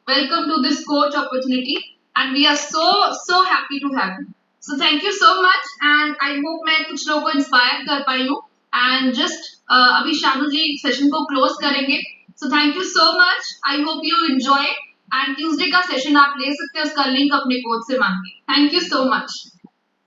Speaker 8: welcome to this coach opportunity and we are so happy to have you. So thank you so much and I hope मैं कुछ लोगों को इंस्पायर कर पाई हूँ एंड जस्ट अभी शानू जी सेशन को क्लोज करेंगे। सो thank you so much, I hope you enjoy and Tuesday का सेशन आप ले सकते हैं, उसका लिंक अपने कोच से मांगे। Thank you so much.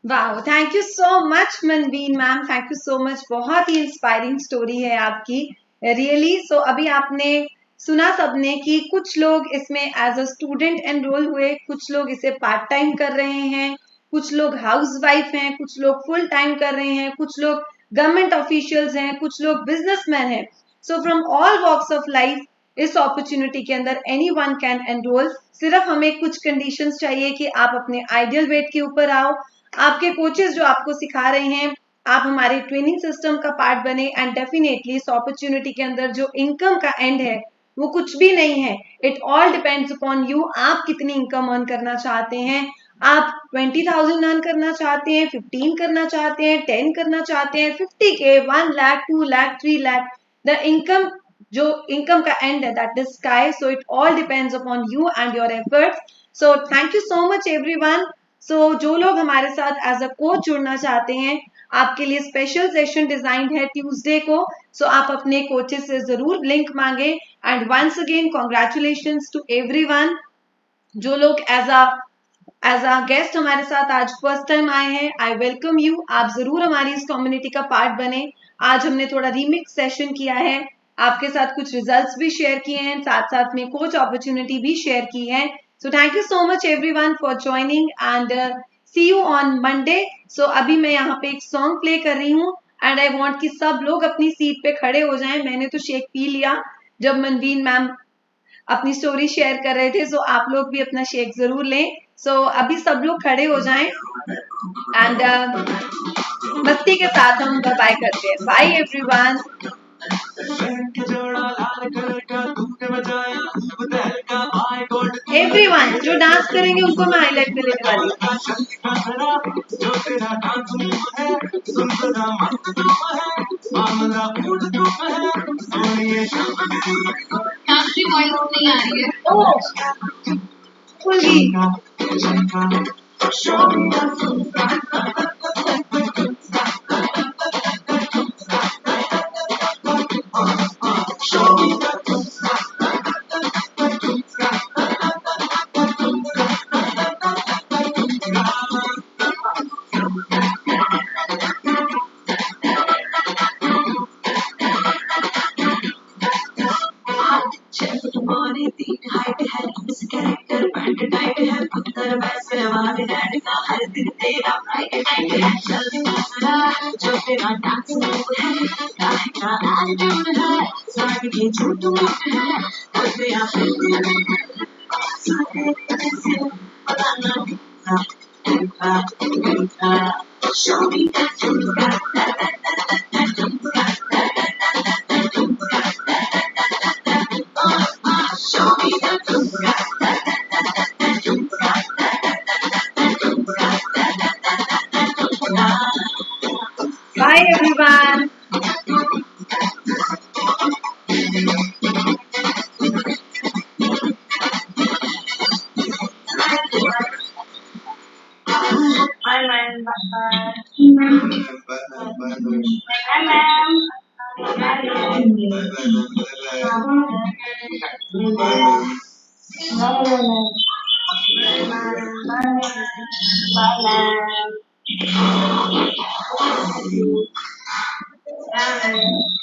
Speaker 1: वाह, thank you so much Manveen ma'am, thank you so much. बहुत ही इंस्पायरिंग स्टोरी है आपकी, रियली। सो अभी आपने सुना सबने कि कुछ लोग इसमें एज अ स्टूडेंट एनरोल हुए, कुछ लोग इसे पार्ट टाइम कर रहे हैं, कुछ लोग हाउस वाइफ हैं, कुछ लोग फुल टाइम कर रहे हैं, कुछ लोग गवर्नमेंट ऑफिशियल्स हैं, कुछ लोग बिजनेसमैन हैं। So from all walks of life इस अपॉर्चुनिटी के अंदर एनीवन कैन एनरोल। सिर्फ हमें कुछ कंडीशंस चाहिए कि आप अपने आइडियल वेट के ऊपर आओ, आपके कोचेस जो आपको सिखा रहे हैं, आप हमारे ट्रेनिंग सिस्टम का पार्ट बने एंड डेफिनेटली इस अपॉर्चुनिटी के अंदर जो इनकम का एंड है वो कुछ भी नहीं है। It all depends upon you, आप कितनी इनकम अर्न करना चाहते हैं। आप 20,000 अर्न करना चाहते हैं, 15 करना चाहते हैं, 10 करना चाहते हैं, 50K, 1 lakh, 2 lakh, 3 lakh, the income जो इनकम का एंड है that is sky. So it all depends upon you and your efforts. So thank you so much everyone. So जो लोग हमारे साथ एज अ कोच जुड़ना चाहते हैं, आपके लिए स्पेशल सेशन डिजाइंड है ट्यूसडे को। सो आप अपने कोचेस से जरूर लिंक मांगे and once again congratulations to everyone जो लोग एज अ गेस्ट हमारे साथ आज फर्स्ट टाइम आए हैं। आई वेलकम यू, आप जरूर हमारी इस कम्युनिटी का पार्ट बने। आज हमने थोड़ा रीमिक्स सेशन किया है, आपके साथ कुछ रिजल्ट्स भी शेयर किए हैं, साथ साथ में कोच अपॉर्चुनिटी भी शेयर की है। So thank you so much everyone for joining and see you on Monday. So अभी मैं यहाँ पे एक सॉन्ग प्ले कर रही हूँ एंड आई वांट कि सब लोग अपनी सीट पे खड़े हो जाएं। मैंने तो शेक पी लिया जब मनवीन मैम अपनी स्टोरी शेयर कर रहे थे, सो आप लोग भी अपना शेक जरूर लें। सो अभी सब लोग खड़े हो जाएं एंड मस्ती के साथ हम बाय करते हैं। Bye everyone. एवरीवन जो डांस करेंगे उनको मैं हाईलाइट कर लेने वाली Bye everyone.
Speaker 2: Bye, ma'am. Bye. Bye, ma'am. Bye, ma'am.